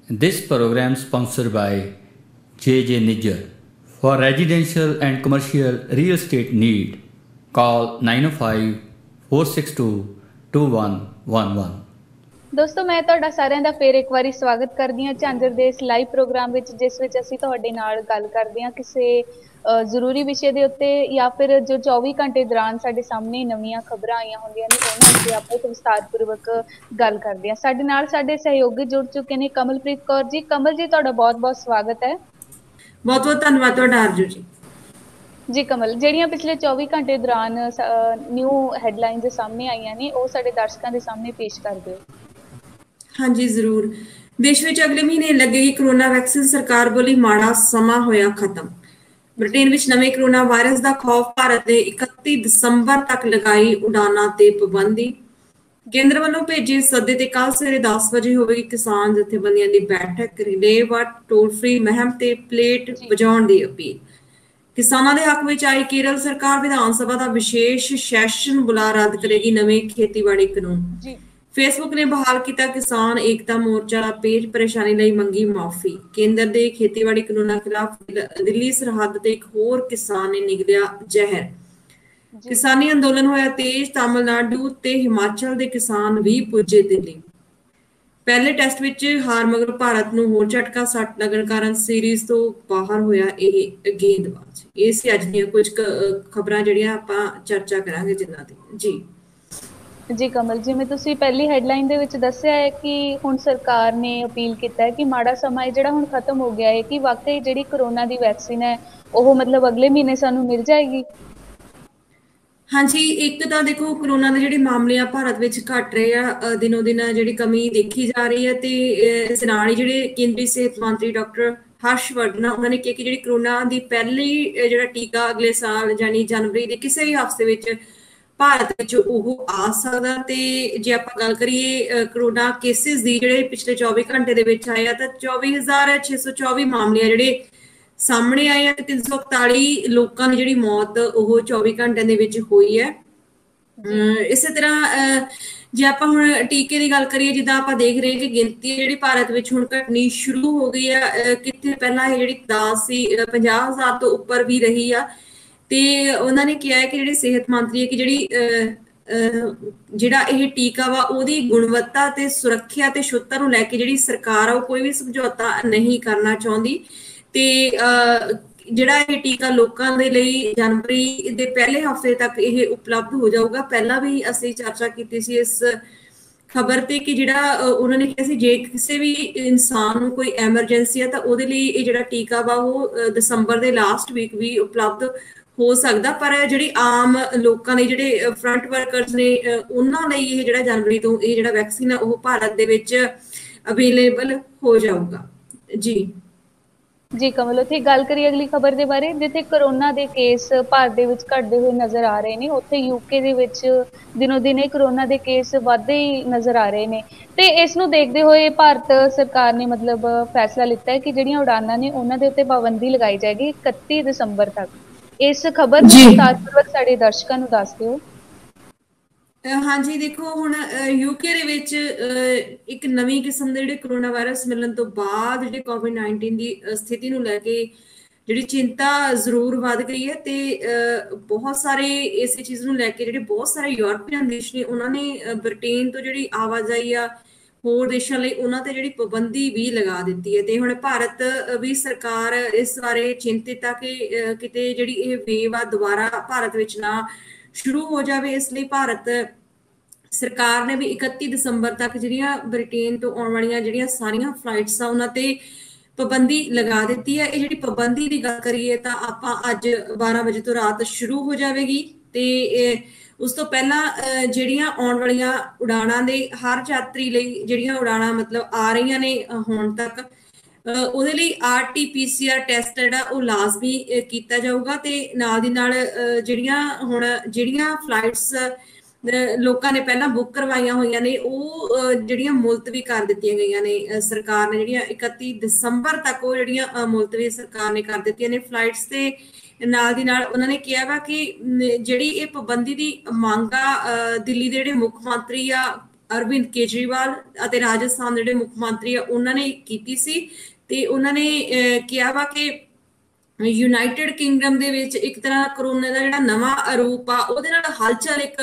This program sponsored by JJ Nijjar. For residential and commercial real estate need, call 905 462 2111. ਦੋਸਤੋ ਮੈਂ ਤੁਹਾਡਾ ਸਾਰਿਆਂ ਦਾ ਫੇਰ ਇੱਕ ਵਾਰੀ ਸਵਾਗਤ ਕਰਦੀ ਹਾਂ ਝਾਂਜਰ ਦੇ ਇਸ ਲਾਈਵ ਪ੍ਰੋਗਰਾਮ ਵਿੱਚ, ਜਿਸ ਵਿੱਚ ਅਸੀਂ ਤੁਹਾਡੇ ਨਾਲ ਗੱਲ ਕਰਦੇ ਹਾਂ ਕਿਸੇ ਜ਼ਰੂਰੀ ਵਿਸ਼ੇ ਦੇ ਉੱਤੇ ਜਾਂ ਫਿਰ ਜੋ 24 ਘੰਟੇ ਦੌਰਾਨ ਸਾਡੇ ਸਾਹਮਣੇ ਨਵੀਆਂ ਖਬਰਾਂ ਆਈਆਂ ਹੁੰਦੀਆਂ ਨੇ ਉਹਨਾਂ ਉੱਤੇ ਆਪਾਂ ਇੱਕ ਵਿਸਤਾਰਪੂਰਵਕ ਗੱਲ ਕਰਦੇ ਹਾਂ। ਸਾਡੇ ਨਾਲ ਸਾਡੇ ਸਹਿਯੋਗੀ ਜੁੜ ਚੁੱਕੇ ਨੇ ਕਮਲਪ੍ਰੀਤ ਕੌਰ ਜੀ। ਕਮਲ ਜੀ, ਤੁਹਾਡਾ ਬਹੁਤ ਬਹੁਤ ਸਵਾਗਤ ਹੈ। ਬਹੁਤ ਬਹੁਤ ਧੰਨਵਾਦ ਤੁਹਾਡਾ ਅਰਜੂ ਜੀ। ਜੀ ਕਮਲ, ਜਿਹੜੀਆਂ ਪਿਛਲੇ 24 ਘੰਟੇ ਦੌਰਾਨ ਨਿਊ ਹੈਡਲਾਈਨਸ ਸਾਹਮਣੇ ਆਈਆਂ ਨੇ ਉਹ ਸਾਡੇ ਦਰਸ਼ਕਾਂ ਦੇ ਸਾਹਮਣੇ ਪੇਸ਼ ਕਰ ਦਿਓ। ਹਾਂਜੀ ਜ਼ਰੂਰ। ਦੇਸ਼ ਵਿੱਚ ਅਗਲੇ ਮਹੀਨੇ ਲੱਗੇਗੀ ਕਰੋਨਾ ਵੈਕਸੀਨ, ਸਰਕਾਰ ਬੋਲੀ ਮਾੜਾ ਸਮਾਂ ਹੋਇਆ ਖਤਮ। ਬ੍ਰਿਟੇਨ ਵਿੱਚ ਨਵੇਂ ਕਰੋਨਾ ਵਾਇਰਸ ਦਾ ਖੌਫ, ਭਾਰਤ ਨੇ 31 ਦਸੰਬਰ ਤੱਕ ਲਗਾਈ ਉਡਾਨਾਂ ਤੇ ਪਾਬੰਦੀ। ਕੇਂਦਰ ਵੱਲੋਂ ਭੇਜੇ ਸੱਦੇ ਤੇ ਕੱਲ ਸਵੇਰੇ 10 ਵਜੇ ਹੋਵੇਗੀ ਕਿਸਾਨ ਜਥੇਬੰਦੀਆਂ ਦੀ ਬੈਠਕ। ਰਿਲੇਵ ਟੋਲ ਫ੍ਰੀ ਮੁਹਿੰਮ ਤੇ ਪਲੇਟ ਵਜਾਉਣ ਦੀ ਅਪੀਲ। ਕਿਸਾਨਾਂ ਦੇ ਹੱਕ ਵਿੱਚ ਆਈ ਕੇਰਲ ਸਰਕਾਰ, ਵਿਧਾਨ ਸਭਾ ਦਾ ਵਿਸ਼ੇਸ਼ ਸੈਸ਼ਨ ਬੁਲਾ ਰੱਦ ਕਰੇਗੀ ਨਵੇਂ ਖੇਤੀਬਾੜੀ ਕਾਨੂੰਨ। ਫੇਸਬੁੱਕ ਨੇ ਬਹਾਲ ਕੀਤਾ ਕਿਸਾਨ ਏਕਤਾ ਮੋਰਚਾ ਦਾ ਪੇਜ, ਪਰੇਸ਼ਾਨੀ ਲਈ ਮੰਗੀ ਮਾਫੀ। ਕੇਂਦਰ ਦੇ ਖੇਤੀਬਾੜੀ ਕਾਨੂੰਨਾਂ ਖਿਲਾਫ ਦਿੱਲੀ ਸਰਹੱਦ ਤੇ ਇੱਕ ਹੋਰ ਕਿਸਾਨ ਨੇ ਨਿਗਲਿਆ ਜ਼ਹਿਰ। ਕਿਸਾਨੀ ਅੰਦੋਲਨ ਹੋਇਆ ਤੇਜ਼, ਤਾਮਿਲਨਾਡੂ ਤੇ ਹਿਮਾਚਲ ਦੇ ਕਿਸਾਨ ਵੀ ਪੁੱਜੇ ਦਿੱਲੀ। ਪਹਿਲੇ ਟੈਸਟ ਵਿੱਚ ਹਾਰ ਮਗਰੋਂ ਭਾਰਤ ਨੂੰ ਹੋਰ ਝਟਕਾ, ਸੱਟ ਲੱਗਣ ਕਾਰਨ ਸੀਰੀਜ਼ ਤੋਂ ਬਾਹਰ ਹੋਇਆ ਇਹ ਗੇਂਦਬਾਜ਼। ਇਹ ਸੀ ਅੱਜ ਦੀਆਂ ਕੁਝ ਖਬਰਾਂ ਜਿਹੜੀਆਂ ਆਪਾਂ ਚਰਚਾ ਕਰਾਂਗੇ ਜਿਨ੍ਹਾਂ ਦੀ। ਜੀ ਕਮਲ, ਜਿਵੇਂ ਤੁਸੀਂ ਪਹਿਲੀ ਹੈਡਲਾਈਨ ਦੇ ਵਿੱਚ ਦੱਸਿਆ ਹੈ ਕਿ ਹੁਣ ਸਰਕਾਰ ਨੇ ਅਪੀਲ ਕੀਤਾ ਹੈ ਕਿ ਮਾੜਾ ਸਮਾਂ ਜਿਹੜਾ ਹੁਣ ਖਤਮ ਹੋ ਗਿਆ ਹੈ, ਕਿ ਵਾਕਈ ਜਿਹੜੀ ਕਰੋਨਾ ਦੀ ਵੈਕਸੀਨ ਹੈ ਉਹ ਮਤਲਬ ਅਗਲੇ ਮਹੀਨੇ ਸਾਨੂੰ ਮਿਲ ਜਾਏਗੀ। ਹਾਂਜੀ, ਇੱਕ ਤਾਂ ਦੇਖੋ ਕਰੋਨਾ ਦੇ ਜਿਹੜੇ ਮਾਮਲੇ ਆ ਭਾਰਤ ਵਿੱਚ ਘਟ ਰਹੇ ਆ, ਦਿਨੋ ਦਿਨ ਜਿਹੜੀ ਕਮੀ ਦੇਖੀ ਜਾ ਰਹੀ ਹੈ। ਤੇ ਇਸ ਨਾਲ ਹੀ ਜਿਹੜੇ ਕੇਂਦਰੀ ਸਿਹਤ ਮੰਤਰੀ ਡਾਕਟਰ ਹਰਸ਼ਵਰਧਨ ਉਹਨਾਂ ਨੇ ਕਿਹਾ ਕਿ ਜਿਹੜੀ ਕਰੋਨਾ ਦੀ ਪਹਿਲੀ ਜਿਹੜਾ ਟੀਕਾ ਅਗਲੇ ਸਾਲ ਯਾਨੀ ਜਨਵਰੀ ਦੇ ਕਿਸੇ ਵੀ ਹਫ਼ਤੇ ਵਿੱਚ ਭਾਰਤ ਵਿੱਚ ਉਹ ਆ ਸਕਦਾ। ਤੇ ਜੇ ਆਪਾਂ ਗੱਲ ਕਰੀਏ ਕਰੋਨਾ ਕੇਸਿਸ ਦੀ, ਜਿਹੜੇ ਪਿਛਲੇ 24 ਘੰਟੇ ਦੇ ਵਿੱਚ ਆਏ ਆ ਤਾਂ 24,624 ਮਾਮਲੇ ਆ ਜਿਹੜੇ ਸਾਹਮਣੇ ਆਏ ਆ ਤੇ 341 ਲੋਕਾਂ ਦੀ ਜਿਹੜੀ ਮੌਤ ਉਹ 24 ਘੰਟਿਆਂ ਦੇ ਵਿੱਚ ਹੋਈ ਹੈ। ਇਸੇ ਤਰ੍ਹਾਂ ਜੇ ਆਪਾਂ ਹੁਣ ਟੀਕੇ ਦੀ ਗੱਲ ਕਰੀਏ, ਜਿੱਦਾਂ ਆਪਾਂ ਦੇਖ ਰਹੇ ਕਿ ਗਿਣਤੀ ਜਿਹੜੀ ਭਾਰਤ ਵਿੱਚ ਹੁਣ ਘਟਣੀ ਸ਼ੁਰੂ ਹੋ ਗਈ ਆ। ਕਿੱਥੇ ਪਹਿਲਾਂ ਇਹ ਜਿਹੜੀ ਤਾਦਾਦ ਸੀ 50,000 ਤੋਂ ਉੱਪਰ ਵੀ ਰਹੀ ਆ। ਤੇ ਉਹਨਾਂ ਨੇ ਕਿਹਾ ਹੈ ਕਿ ਜਿਹੜੀ ਸਿਹਤ ਮੰਤਰੀ ਹੈ ਕਿ ਜਿਹੜਾ ਇਹ ਟੀਕਾ ਵਾ ਉਹਦੀ ਗੁਣਵੱਤਾ ਤੇ ਸੁਰੱਖਿਆ ਤੇ ਸ਼ੁੱਧਤਾ ਨੂੰ ਲੈ ਕੇ ਜਿਹੜੀ ਸਰਕਾਰ ਆ ਉਹ ਕੋਈ ਵੀ ਸਮਝੌਤਾ ਨਹੀਂ ਕਰਨਾ ਚਾਹੁੰਦੀ। ਤੇ ਜਿਹੜਾ ਇਹ ਟੀਕਾ ਲੋਕਾਂ ਦੇ ਲਈ ਜਨਵਰੀ ਦੇ ਪਹਿਲੇ ਹਫ਼ਤੇ ਤੱਕ ਇਹ ਉਪਲਬਧ ਹੋ ਜਾਊਗਾ। ਪਹਿਲਾਂ ਵੀ ਅਸੀਂ ਚਰਚਾ ਕੀਤੀ ਸੀ ਇਸ ਖਬਰ ਤੇ ਕਿ ਜਿਹੜਾ ਉਹਨਾਂ ਨੇ ਕਿਹਾ ਸੀ ਜੇ ਕਿਸੇ ਵੀ ਇਨਸਾਨ ਨੂੰ ਕੋਈ ਐਮਰਜੈਂਸੀ ਆ ਤਾਂ ਉਹਦੇ ਲਈ ਇਹ ਜਿਹੜਾ ਟੀਕਾ ਵਾ ਉਹ ਦਸੰਬਰ ਦੇ ਲਾਸਟ ਵੀਕ ਵੀ ਉਪਲਬਧ ਹੋ ਸਕਦਾ। ਪਰ ਜਿਹੜੀ ਆਮ ਲੋਕਾਂ ਲਈ, ਜਿਹੜੇ ਫਰੰਟ ਵਰਕਰਸ ਨੇ, ਉਹਨਾਂ ਲਈ ਇਹ ਜਿਹੜਾ ਜਨਵਰੀ ਤੋਂ ਇਹ ਜਿਹੜਾ ਵੈਕਸੀਨ ਆ ਉਹ ਭਾਰਤ ਦੇ ਵਿੱਚ ਅਵੇਲੇਬਲ ਹੋ ਜਾਊਗਾ। ਜੀ ਕਮਲ, ਉੱਥੇ ਗੱਲ ਕਰੀਏ ਅਗਲੀ ਖਬਰ ਦੇ ਬਾਰੇ, ਜਿੱਥੇ ਕਰੋਨਾ ਦੇ ਕੇਸ ਭਾਰਤ ਦੇ ਵਿੱਚ ਘਟਦੇ ਹੋਏ ਨਜ਼ਰ ਆ ਰਹੇ ਨੇ, ਉੱਥੇ ਯੂਕੇ ਦੇ ਵਿੱਚ ਦਿਨੋ ਦਿਨ ਇਹ ਕਰੋਨਾ ਦੇ ਕੇਸ ਵੱਧਦੇ ਹੀ ਨਜ਼ਰ ਆ ਰਹੇ ਨੇ। ਤੇ ਇਸ ਨੂੰ ਦੇਖਦੇ ਹੋਏ ਭਾਰਤ ਸਰਕਾਰ ਨੇ ਮਤਲਬ ਫੈਸਲਾ ਲਿੱਤਾ ਹੈ ਕਿ ਜਿਹੜੀਆਂ ਉਡਾਨਾਂ ਨੇ ਉਹਨਾਂ ਦੇ ਉੱਤੇ ਪਾਬੰਦੀ ਲਗਾਈ ਜਾਏਗੀ 31 ਦਸੰਬਰ ਤੱਕ। ਇਸ ਖਬਰ ਨੂੰ ਵਿਸਤਾਰਪੂਰਵਕ ਸਾਡੇ ਦਰਸ਼ਕਾਂ ਨੂੰ ਦੱਸ ਦਿਓ। ਹਾਂਜੀ, ਦੇਖੋ ਹੁਣ ਯੂਕੇ ਦੇ ਵਿੱਚ ਇੱਕ ਨਵੀਂ ਕਿਸਮ ਦੇ ਜਿਹੜੇ ਕਰੋਨਾ ਵਾਇਰਸ ਮਿਲਣ ਤੋਂ ਬਾਅਦ ਜਿਹੜੇ COVID-19 ਦੀ ਸਥਿਤੀ ਨੂੰ ਲੈ ਕੇ ਜਿਹੜੀ ਚਿੰਤਾ ਜ਼ਰੂਰ ਵੱਧ ਗਈ ਹੈ। ਤੇ ਬਹੁਤ ਸਾਰੇ ਇਸੇ ਚੀਜ਼ ਨੂੰ ਲੈ ਕੇ ਜਿਹੜੇ ਬਹੁਤ ਸਾਰੇ ਯੂਰਪੀਅਨ ਦੇਸ਼ ਨੇ ਉਹਨਾਂ ਨੇ ਬ੍ਰਿਟੇਨ ਤੋਂ ਜਿਹੜੀ ਆਵਾਜਾਈ ਆ ਹੋਰ ਦੇਸ਼ਾਂ ਲਈ ਉਹਨਾਂ ਤੇ ਜਿਹੜੀ ਪਾਬੰਦੀ ਵੀ ਲਗਾ ਦਿੱਤੀ ਹੈ। ਤੇ ਹੁਣ ਭਾਰਤ ਵੀ ਸਰਕਾਰ ਇਸ ਬਾਰੇ ਚਿੰਤਿਤ ਆ ਕਿ ਕਿਤੇ ਜਿਹੜੀ ਇਹ ਵੇਵ ਆ ਦੁਬਾਰਾ ਭਾਰਤ ਵਿੱਚ ਨਾ ਸ਼ੁਰੂ ਹੋ ਜਾਵੇ। ਇਸ ਲਈ ਭਾਰਤ ਸਰਕਾਰ ਨੇ ਵੀ 31 ਦਸੰਬਰ ਤੱਕ ਜਿਹੜੀਆਂ ਬ੍ਰਿਟੇਨ ਤੋਂ ਆਉਣ ਵਾਲੀਆਂ ਜਿਹੜੀਆਂ ਸਾਰੀਆਂ ਫਲਾਈਟਸ ਆ ਉਹਨਾਂ ਤੇ ਪਾਬੰਦੀ ਲਗਾ ਦਿੱਤੀ ਹੈ। ਇਹ ਜਿਹੜੀ ਪਾਬੰਦੀ ਦੀ ਗੱਲ ਕਰੀਏ ਤਾਂ ਆਪਾਂ ਅੱਜ 12 ਵਜੇ ਤੋਂ ਰਾਤ ਸ਼ੁਰੂ ਹੋ ਜਾਵੇਗੀ। ਤੇ ਉਸ ਤੋਂ ਪਹਿਲਾਂ ਜਿਹੜੀਆਂ ਆਉਣ ਵਾਲੀਆਂ ਉਡਾਣਾਂ ਦੇ ਹਰ ਯਾਤਰੀ ਲਈ ਜਿਹੜੀਆਂ ਉਡਾਣਾਂ ਮਤਲਬ ਆ ਰਹੀਆਂ ਨੇ ਹੁਣ ਤੱਕ, ਉਹਦੇ ਲਈ RT-PCR ਟੈਸਟ ਜਿਹੜਾ ਉਹ ਲਾਜ਼ਮੀ ਕੀਤਾ ਜਾਊਗਾ। ਤੇ ਨਾਲ ਦੀ ਨਾਲ ਜਿਹੜੀਆਂ ਫਲਾਈਟਸ ਲੋਕਾਂ ਨੇ ਪਹਿਲਾਂ ਬੁੱਕ ਕਰਵਾਈਆਂ ਹੋਈਆਂ ਨੇ ਉਹ ਜਿਹੜੀਆਂ ਮੁਲਤਵੀ ਕਰ ਦਿੱਤੀਆਂ ਗਈਆਂ ਨੇ ਸਰਕਾਰ ਨੇ, ਜਿਹੜੀਆਂ 31 ਦਸੰਬਰ ਤੱਕ ਉਹ ਜਿਹੜੀਆਂ ਮੁਲਤਵੀ ਸਰਕਾਰ ਨੇ ਕਰ ਦਿੱਤੀਆਂ ਨੇ ਫਲਾਈਟਸ। ਤੇ ਨਾਲ ਦੀ ਨਾਲ ਉਹਨਾਂ ਨੇ ਕਿਹਾ ਵਾ ਕਿ ਜਿਹੜੀ ਇਹ ਪਾਬੰਦੀ ਦੀ ਮੰਗ ਆ ਦਿੱਲੀ ਦੇ ਜਿਹੜੇ ਮੁੱਖ ਮੰਤਰੀ ਆ ਅਰਵਿੰਦ ਕੇਜਰੀਵਾਲ ਅਤੇ ਰਾਜਸਥਾਨ ਦੇ ਜਿਹੜੇ ਮੁੱਖ ਮੰਤਰੀ ਆ ਉਹਨਾਂ ਨੇ ਕੀਤੀ ਸੀ ਤੇ ਉਹਨਾਂ ਨੇ ਕਿਹਾ ਵਾ ਕਿ ਯੂਨਾਈਟਿਡ ਕਿੰਗਡਮ ਦੇ ਵਿੱਚ ਇੱਕ ਤਰ੍ਹਾਂ ਕਰੋਨਾ ਦਾ ਜਿਹੜਾ ਨਵਾਂ ਰੂਪ ਆ ਉਹਦੇ ਨਾਲ ਹਲਚਲ ਇੱਕ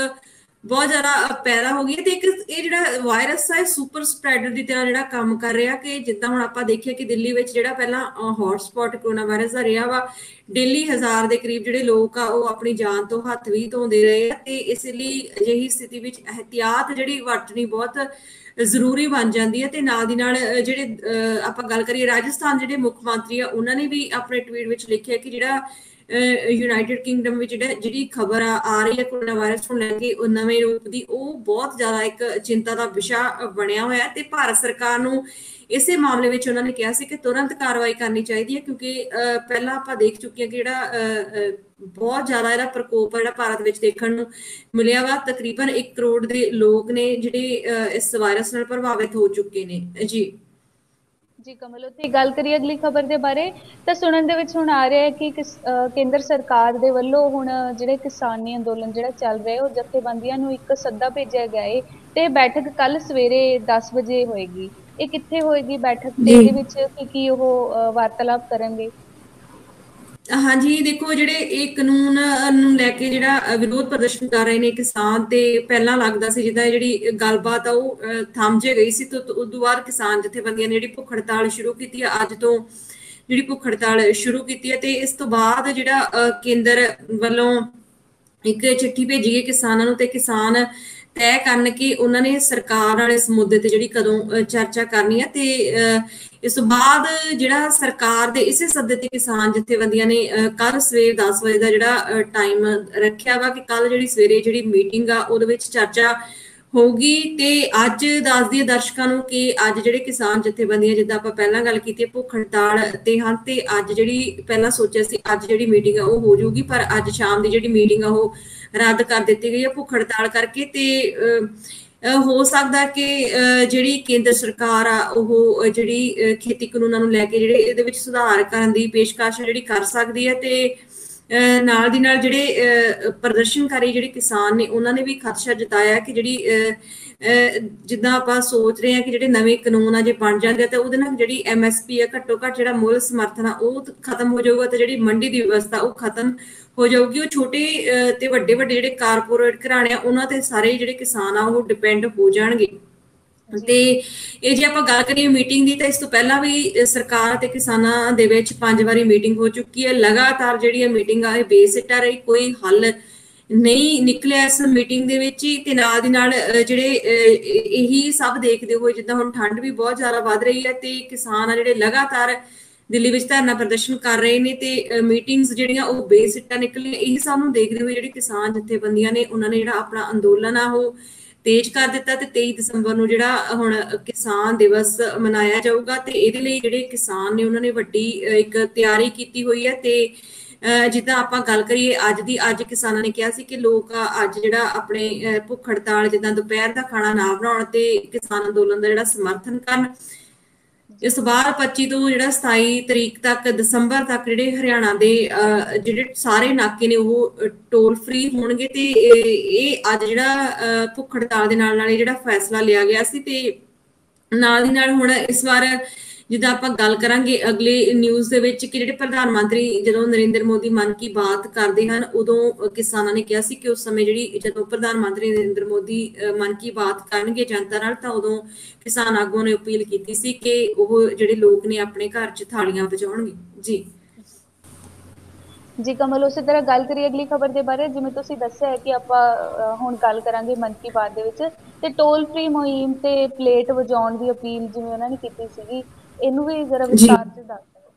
ਬਹੁਤ ਜ਼ਿਆਦਾ ਪੈਦਾ ਹੋ ਗਈ ਹੈ ਤੇ ਇੱਕ ਇਹ ਜਿਹੜਾ ਵਾਇਰਸ ਆ ਸੁਪਰ ਸਪਰੈਡਰ ਦੀ ਤਰ੍ਹਾਂ ਜਿਹੜਾ ਕੰਮ ਕਰ ਰਿਹਾ ਕਿ ਜਿੱਦਾਂ ਹੁਣ ਆਪਾਂ ਦੇਖਿਆ ਕਿ ਦਿੱਲੀ ਵਿੱਚ ਜਿਹੜਾ ਪਹਿਲਾਂ ਹੌਟ ਸਪੌਟ ਕਰੋਨਾ ਵਾਇਰਸ ਦਾ ਰਿਹਾ ਵਾ ਡੇਲੀ 1000 ਦੇ ਕਰੀਬ ਜਿਹੜੇ ਲੋਕ ਆ ਉਹ ਆਪਣੀ ਜਾਨ ਤੋਂ ਹੱਥ ਵੀ ਧੋਂਦੇ ਰਹੇ ਆ ਤੇ ਇਸ ਲਈ ਅਜਿਹੀ ਸਥਿਤੀ ਵਿੱਚ ਇਹਤਿਆਤ ਜਿਹੜੀ ਵਰਤਣੀ ਬਹੁਤ ਜ਼ਰੂਰੀ ਬਣ ਜਾਂਦੀ ਹੈ ਤੇ ਨਾਲ ਦੀ ਨਾਲ ਜਿਹੜੇ ਆਪਾਂ ਗੱਲ ਕਰੀਏ ਰਾਜਸਥਾਨ ਜਿਹੜੇ ਮੁੱਖ ਮੰਤਰੀ ਆ ਉਹਨਾਂ ਨੇ ਵੀ ਆਪਣੇ ਟਵੀਟ ਵਿੱਚ ਲਿਖਿਆ ਕਿ ਜਿਹੜਾ ਯੂਨਾਈਟਿਡ ਕਿੰਗਡਮ ਵਿੱਚ ਜਿਹੜੀ ਖਬਰ ਆ ਰਹੀ ਹੈ ਕੋਰੋਨਾ ਵਾਇਰਸ ਨੂੰ ਲੈ ਕੇ ਉਹ ਨਵੇਂ ਰੂਪ ਦੀ ਉਹ ਬਹੁਤ ਜ਼ਿਆਦਾ ਇੱਕ ਚਿੰਤਾ ਦਾ ਵਿਸ਼ਾ ਬਣਿਆ ਹੋਇਆ ਤੇ ਭਾਰਤ ਸਰਕਾਰ ਨੂੰ ਇਸੇ ਮਾਮਲੇ ਵਿੱਚ ਉਹਨਾਂ ਨੇ ਕਿਹਾ ਸੀ ਕਿ ਤੁਰੰਤ ਕਾਰਵਾਈ ਕਰਨੀ ਚਾਹੀਦੀ ਹੈ ਕਿਉਂਕਿ ਪਹਿਲਾਂ ਆਪਾਂ ਦੇਖ ਚੁੱਕੇ ਹਾਂ ਕਿ ਜਿਹੜਾ ਬਹੁਤ ਜ਼ਿਆਦਾ ਇਹਦਾ ਪ੍ਰਕੋਪ ਜਿਹੜਾ ਭਾਰਤ ਵਿੱਚ ਦੇਖਣ ਨੂੰ ਮਿਲਿਆ ਵਾ ਤਕਰੀਬਨ 1 ਕਰੋੜ ਦੇ ਲੋਕ ਨੇ ਜਿਹੜੇ ਇਸ ਵਾਇਰਸ ਨਾਲ ਪ੍ਰਭਾਵਿਤ ਹੋ ਚੁੱਕੇ ਨੇ ਜੀ ਜੀ ਕਮਲ ਉੱਤੇ ਗੱਲ ਕਰੀਏ ਅਗਲੀ ਖਬਰ ਦੇ ਬਾਰੇ ਤਾਂ ਸੁਣਨ ਦੇ ਵਿੱਚ ਹੁਣ ਆ ਰਿਹਾ ਹੈ ਕਿ ਕੇਂਦਰ ਸਰਕਾਰ ਦੇ ਵੱਲੋਂ ਹੁਣ ਜਿਹੜੇ ਕਿਸਾਨੀ ਅੰਦੋਲਨ ਜਿਹੜਾ ਚੱਲ ਰਿਹਾ ਉਹ ਜਥੇਬੰਦੀਆਂ ਨੂੰ ਇੱਕ ਸੱਦਾ ਭੇਜਿਆ ਗਿਆ ਹੈ ਤੇ ਬੈਠਕ ਕੱਲ ਸਵੇਰੇ 10 ਵਜੇ ਹੋਏਗੀ ਇਹ ਕਿੱਥੇ ਹੋਏਗੀ ਬੈਠਕ ਤੇ ਇਹਦੇ ਵਿੱਚ ਕੀ ਉਹ ਵਾਰਤਾਲਾਪ ਕਰਨਗੇ ਹਾਂਜੀ ਦੇਖੋ ਜਿਹੜੇ ਇਹ ਕਾਨੂੰਨ ਨੂੰ ਲੈ ਕੇ ਜਿਹੜਾ ਵਿਰੋਧ ਪ੍ਰਦਰਸ਼ਨ ਕਰ ਰਹੇ ਨੇ ਕਿਸਾਨ ਤੇ ਪਹਿਲਾਂ ਲੱਗਦਾ ਸੀ ਜਿੱਦਾਂ ਜਿਹੜੀ ਗੱਲਬਾਤ ਆ ਉਹ ਥੰਮ ਜੇ ਗਈ ਸੀ ਤੇ ਉਦੋਂ ਬਾਅਦ ਕਿਸਾਨ ਜਥੇਬੰਦੀਆਂ ਨੇ ਜਿਹੜੀ ਭੁੱਖ ਹੜਤਾਲ ਸ਼ੁਰੂ ਕੀਤੀ ਹੈ ਅੱਜ ਤੋਂ ਜਿਹੜੀ ਭੁੱਖ ਹੜਤਾਲ ਸ਼ੁਰੂ ਕੀਤੀ ਹੈ ਤੇ ਇਸ ਤੋਂ ਬਾਅਦ ਜਿਹੜਾ ਕੇਂਦਰ ਵੱਲੋਂ ਇੱਕ ਚਿੱਠੀ ਭੇਜੀ ਗਈ ਕਿਸਾਨਾਂ ਨੂੰ ਤੇ ਕਿਸਾਨ ਤੈਅ ਕਰਨ ਕਿ ਉਹਨਾਂ ਨੇ ਸਰਕਾਰ ਨਾਲ ਇਸ ਮੁੱਦੇ ਤੇ ਜਿਹੜੀ ਕਦੋਂ ਚਰਚਾ ਕਰਨੀ ਹੈ ਤੇ ਇਸ ਤੋਂ ਬਾਅਦ ਜਿਹੜਾ ਸਰਕਾਰ ਦੇ ਇਸੇ ਸੱਦੇ ਤੇ ਕਿਸਾਨ ਜਥੇਬੰਦੀਆਂ ਨੇ ਕੱਲ ਸਵੇਰ 10 ਵਜੇ ਦਾ ਜਿਹੜਾ ਟਾਈਮ ਰੱਖਿਆ ਵਾ ਕਿ ਕੱਲ ਜਿਹੜੀ ਸਵੇਰੇ ਜਿਹੜੀ ਮੀਟਿੰਗ ਆ ਉਹਦੇ ਵਿੱਚ ਚਰਚਾ ਹੋਊਗੀ ਤੇ ਅੱਜ ਦੱਸ ਦਈਏ ਦਰਸ਼ਕਾਂ ਨੂੰ ਕਿ ਅੱਜ ਜਿਹੜੇ ਕਿਸਾਨ ਜਥੇਬੰਦੀਆਂ ਜਿੱਦਾਂ ਆਪਾਂ ਪਹਿਲਾਂ ਗੱਲ ਕੀਤੀ ਭੁੱਖ ਹੜਤਾਲ ਤੇ ਹਨ ਤੇ ਅੱਜ ਜਿਹੜੀ ਪਹਿਲਾਂ ਸੋਚਿਆ ਸੀ ਅੱਜ ਜਿਹੜੀ ਮੀਟਿੰਗ ਆ ਉਹ ਹੋ ਜਾਊਗੀ ਪਰ ਅੱਜ ਸ਼ਾਮ ਦੀ ਜਿਹੜੀ ਮੀਟਿੰਗ ਆ ਉਹ ਰੱਦ ਕਰ ਦਿੱਤੀ ਗਈ ਹੈ ਭੁੱਖ ਹੜਤਾਲ ਕਰਕੇ ਤੇ ਹੋ ਸਕਦਾ ਕਿ ਜਿਹੜੀ ਕੇਂਦਰ ਸਰਕਾਰ ਆ ਉਹ ਜਿਹੜੀ ਖੇਤੀ ਕਾਨੂੰਨਾਂ ਨੂੰ ਲੈ ਕੇ ਜਿਹੜੇ ਇਹਦੇ ਵਿੱਚ ਸੁਧਾਰ ਕਰਨ ਦੀ ਪੇਸ਼ਕਸ਼ ਜਿਹੜੀ ਕਰ ਸਕਦੀ ਹੈ ਤੇ ਨਾਲ ਦੀ ਨਾਲ ਜਿਹੜੇ ਪ੍ਰਦਰਸ਼ਨਕਾਰੀ ਜਿਹੜੇ ਕਿਸਾਨ ਨੇ ਉਹਨਾਂ ਨੇ ਵੀ ਖਦਸ਼ਾ ਜਤਾਇਆ ਕਿ ਜਿਹੜੀ ਜਿੱਦਾਂ ਆਪਾਂ ਸੋਚ ਰਹੇ ਹਾਂ ਕਿ ਜਿਹੜੇ ਨਵੇਂ ਕਾਨੂੰਨ ਆ ਜੇ ਬਣ ਜਾਂਦੇ ਤੇ ਉਹਦੇ ਨਾਲ ਜਿਹੜੀ MSP ਆ ਘੱਟੋ ਘੱਟ ਜਿਹੜਾ ਮੁੱਲ ਸਮਰਥਨ ਆ ਉਹ ਖਤਮ ਹੋ ਜਾਊਗਾ ਤੇ ਜਿਹੜੀ ਮੰਡੀ ਦੀ ਵਿਵਸਥਾ ਉਹ ਖਤਮ ਹੋ ਜਾਊਗੀ ਉਹ ਛੋਟੇ ਤੇ ਵੱਡੇ ਵੱਡੇ ਜਿਹੜੇ ਕਾਰਪੋਰੇਟ ਘਰਾਣੇ ਆ ਉਹਨਾਂ ਤੇ ਸਾਰੇ ਜਿਹੜੇ ਕਿਸਾਨ ਆ ਉਹ ਡਿਪੈਂਡ ਹੋ ਜਾਣਗੇ ਤੇ ਇਹ ਜੇ ਆਪਾਂ ਗੱਲ ਕਰੀਏ ਮੀਟਿੰਗ ਦੀ ਤਾਂ ਇਸ ਤੋਂ ਪਹਿਲਾਂ ਵੀ ਸਰਕਾਰ ਤੇ ਕਿਸਾਨਾਂ ਦੇ ਵਿੱਚ 5 ਵਾਰੀ ਮੀਟਿੰਗ ਹੋ ਚੁੱਕੀ ਹੈ ਲਗਾਤਾਰ ਜਿਹੜੀ ਇਹ ਮੀਟਿੰਗ ਆ ਇਹ ਬੇਸਿੱਟਾ ਰਹੀ ਕੋਈ ਹੱਲ ਨਹੀਂ ਨਿਕਲਿਆ ਇਸ ਮੀਟਿੰਗ ਦੇ ਵਿੱਚ ਹੀ ਤੇ ਨਾਲ ਦੀ ਨਾਲ ਜਿਹੜੇ ਇਹੀ ਸਭ ਦੇਖਦੇ ਹੋਏ ਜਿੱਦਾਂ ਹੁਣ ਠੰਡ ਵੀ ਬਹੁਤ ਜ਼ਿਆਦਾ ਵੱਧ ਰਹੀ ਹੈ ਤੇ ਕਿਸਾਨ ਆ ਜਿਹੜੇ ਲਗਾਤਾਰ ਦਿੱਲੀ ਵਿੱਚ ਧਰਨਾ ਪ੍ਰਦਰਸ਼ਨ ਕਰ ਰਹੇ ਨੇ ਤੇ ਮੀਟਿੰਗਸ ਜਿਹੜੀਆਂ ਉਹ ਬੇਸਿੱਟਾ ਨਿਕਲੀਆਂ ਇਹੀ ਸਭ ਨੂੰ ਦੇਖਦੇ ਹੋਏ ਜਿਹੜੀ ਕਿਸਾਨ ਜਥੇਬੰਦੀਆਂ ਨੇ ਉਹਨਾਂ ਨੇ ਜਿਹੜਾ ਆਪਣਾ ਅੰਦੋਲਨ ਆ ਉਹ ਤੇਜ਼ ਕਰ ਦਿੱਤਾ ਤੇ 23 ਦਸੰਬਰ ਨੂੰ ਜਿਹੜਾ ਹੁਣ ਕਿਸਾਨ ਦਿਵਸ ਮਨਾਇਆ ਜਾਊਗਾ ਤੇ ਇਹਦੇ ਲਈ ਜਿਹੜੇ ਕਿਸਾਨ ਨੇ ਉਹਨਾਂ ਨੇ ਵੱਡੀ ਇੱਕ ਤਿਆਰੀ ਕੀਤੀ ਹੋਈ ਹੈ ਤੇ ਜਿੱਦਾਂ ਆਪਾਂ ਗੱਲ ਕਰੀਏ ਅੱਜ ਕਿਸਾਨਾਂ ਨੇ ਕਿਹਾ ਸੀ ਕਿ ਲੋਕ ਅੱਜ ਜਿਹੜਾ ਆਪਣੇ ਭੁੱਖ ਹੜਤਾਲ ਜਿੱਦਾਂ ਦੁਪਹਿਰ ਦਾ ਖਾਣਾ ਨਾ ਬਣਾਉਣ ਤੇ ਕਿਸਾਨ ਅੰਦੋਲਨ ਦਾ ਜਿਹੜਾ ਸਮਰਥਨ ਕਰਨ ਇਸ ਵਾਰ 25 ਤੋਂ ਜਿਹੜਾ 27 ਤਰੀਕ ਤੱਕ ਦਸੰਬਰ ਤੱਕ ਜਿਹੜੇ ਹਰਿਆਣਾ ਦੇ ਜਿਹੜੇ ਸਾਰੇ ਨਾਕੇ ਨੇ ਉਹ ਟੋਲ ਫ੍ਰੀ ਹੋਣਗੇ ਤੇ ਇਹ ਅੱਜ ਜਿਹੜਾ ਭੁੱਖ ਹੜਤਾਲ ਦੇ ਨਾਲ ਇਹ ਜਿਹੜਾ ਫੈਸਲਾ ਲਿਆ ਗਿਆ ਸੀ ਤੇ ਨਾਲ ਦੀ ਨਾਲ ਹੁਣ ਇਸ ਵਾਰ ਜਿੱਦਾਂ ਆਪਾਂ ਗੱਲ ਕਰਾਂਗੇ ਅਗਲੇ ਨਿਊਜ਼ ਦੇ ਵਿੱਚ ਕਿ ਜਿਹੜੇ ਪ੍ਰਧਾਨ ਮੰਤਰੀ ਜਦੋਂ ਨਰਿੰਦਰ ਮੋਦੀ ਮਨ ਕੀ ਬਾਤ ਕਰਦੇ ਹਨ ਉਦੋਂ ਕਿਸਾਨਾਂ ਨੇ ਕਿਹਾ ਸੀ ਕਿ ਉਸ ਸਮੇਂ ਜਿਹੜੀ ਜਦੋਂ ਪ੍ਰਧਾਨ ਮੰਤਰੀ ਨਰਿੰਦਰ ਮੋਦੀ ਮਨ ਕੀ ਬਾਤ ਕਰਨਗੇ ਜਨਤਾ ਨਾਲ ਤਾਂ ਉਦੋਂ ਕਿਸਾਨ ਆਗੂਆਂ ਨੇ ਅਪੀਲ ਕੀਤੀ ਸੀ ਕਿ ਉਹ ਜਿਹੜੇ ਲੋਕ ਨੇ ਆਪਣੇ ਘਰ 'ਚ ਥਾਲੀਆਂ ਵਜਾਉਣਗੇ ਜੀ ਕਮਲ ਉਸੇ ਤਰ੍ਹਾਂ ਗੱਲ ਕਰੀਏ ਅਗਲੀ ਖਬਰ ਦੇ ਬਾਰੇ ਜਿਵੇਂ ਤੁਸੀਂ ਦੱਸਿਆ ਹੈ ਕਿ ਆਪਾਂ ਹੁਣ ਗੱਲ ਕਰਾਂਗੇ ਮਨ ਕੀ ਬਾਤ ਦੇ ਵਿੱਚ ਤੇ ਟੋਲ ਫ੍ਰੀ ਮੁਹਿੰਮ ਤੇ ਪਲੇਟ ਵਜਾਉਣ ਦੀ ਅਪੀਲ ਜਿਵੇਂ ਉਹਨਾਂ ਨੇ ਕੀਤੀ ਸੀਗੀ ਇਹਨੂੰ ਵੀ ਜ਼ਰਾ ਵਿਸਥਾਰ ਚ ਦੱਸ ਦਿਓ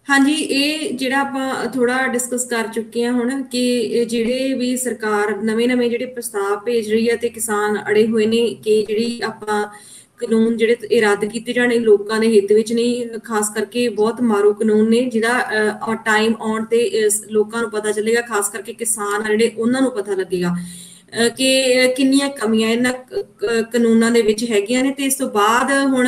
ਹਾਂਜੀ ਇਹ ਜਿਹੜਾ ਆਪਾਂ ਥੋੜਾ ਡਿਸਕਸ ਕਰ ਚੁੱਕੇ ਹਾਂ ਹੁਣ ਕਿ ਜਿਹੜੇ ਵੀ ਸਰਕਾਰ ਨਵੇਂ ਜਿਹੜੇ ਪ੍ਰਸਤਾਵ ਭੇਜ ਰਹੀ ਹੈ ਤੇ ਕਿਸਾਨ ਅੜੇ ਹੋਏ ਨੇ ਕਿ ਜਿਹੜੀ ਆਪਾਂ ਕਾਨੂੰਨ ਜਿਹੜੇ ਇਹ ਰੱਦ ਕੀਤੇ ਜਾਣੇ ਲੋਕਾਂ ਦੇ ਹਿੱਤ ਵਿੱਚ ਨਹੀਂ ਖਾਸ ਕਰਕੇ ਬਹੁਤ ਮਾਰੂ ਕਾਨੂੰਨ ਨੇ ਜਿਹਦਾ ਟਾਈਮ ਆਉਣ ਤੇ ਲੋਕਾਂ ਨੂੰ ਪਤਾ ਚੱਲੇਗਾ ਖਾਸ ਕਰਕੇ ਕਿਸਾਨ ਜਿਹੜੇ ਉਹਨਾਂ ਨੂੰ ਪਤਾ ਲੱਗੇਗਾ ਕਿ ਕਿੰਨੀਆਂ ਕਮੀਆਂ ਇਹਨਾਂ ਕਾਨੂੰਨਾਂ ਦੇ ਵਿੱਚ ਹੈਗੀਆਂ ਨੇ ਤੇ ਇਸ ਤੋਂ ਬਾਅਦ ਹੁਣ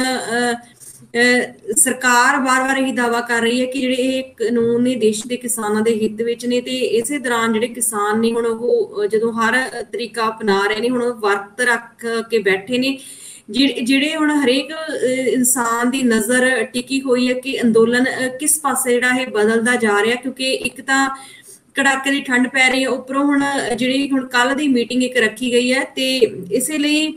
ਸਰਕਾਰ ਵਾਰ-ਵਾਰ ਇਹੀ ਦਾਅਵਾ ਕਰ ਰਹੀ ਹੈ ਕਿ ਜਿਹੜੇ ਇਹ ਕਾਨੂੰਨ ਨੇ ਦੇਸ਼ ਦੇ ਕਿਸਾਨਾਂ ਦੇ ਹਿੱਤ ਵਿੱਚ ਨੇ, ਤੇ ਇਸੇ ਦੌਰਾਨ ਜਿਹੜੇ ਕਿਸਾਨ ਨੇ ਹੁਣ ਉਹ ਜਦੋਂ ਹਰ ਤਰੀਕਾ ਅਪਣਾ ਰਹੇ ਨੇ, ਹੁਣ ਉਹ ਵਰਤ ਰੱਖ ਕੇ ਬੈਠੇ ਨੇ। ਜਿਹੜੇ ਹੁਣ ਹਰੇਕ ਇਨਸਾਨ ਦੀ ਨਜ਼ਰ ਟਿਕੀ ਹੋਈ ਹੈ ਕਿ ਅੰਦੋਲਨ ਕਿਸ ਪਾਸੇ ਜਿਹੜਾ ਇਹ ਬਦਲਦਾ ਜਾ ਰਿਹਾ, ਕਿਉਂਕਿ ਇੱਕ ਤਾਂ ਕੜਾਕੇ ਦੀ ਠੰਡ ਪੈ ਰਹੀ ਹੈ, ਉੱਪਰੋਂ ਹੁਣ ਜਿਹੜੀ ਹੁਣ ਕੱਲ ਦੀ ਮੀਟਿੰਗ ਇੱਕ ਰੱਖੀ ਗਈ ਹੈ, ਤੇ ਇਸੇ ਲਈ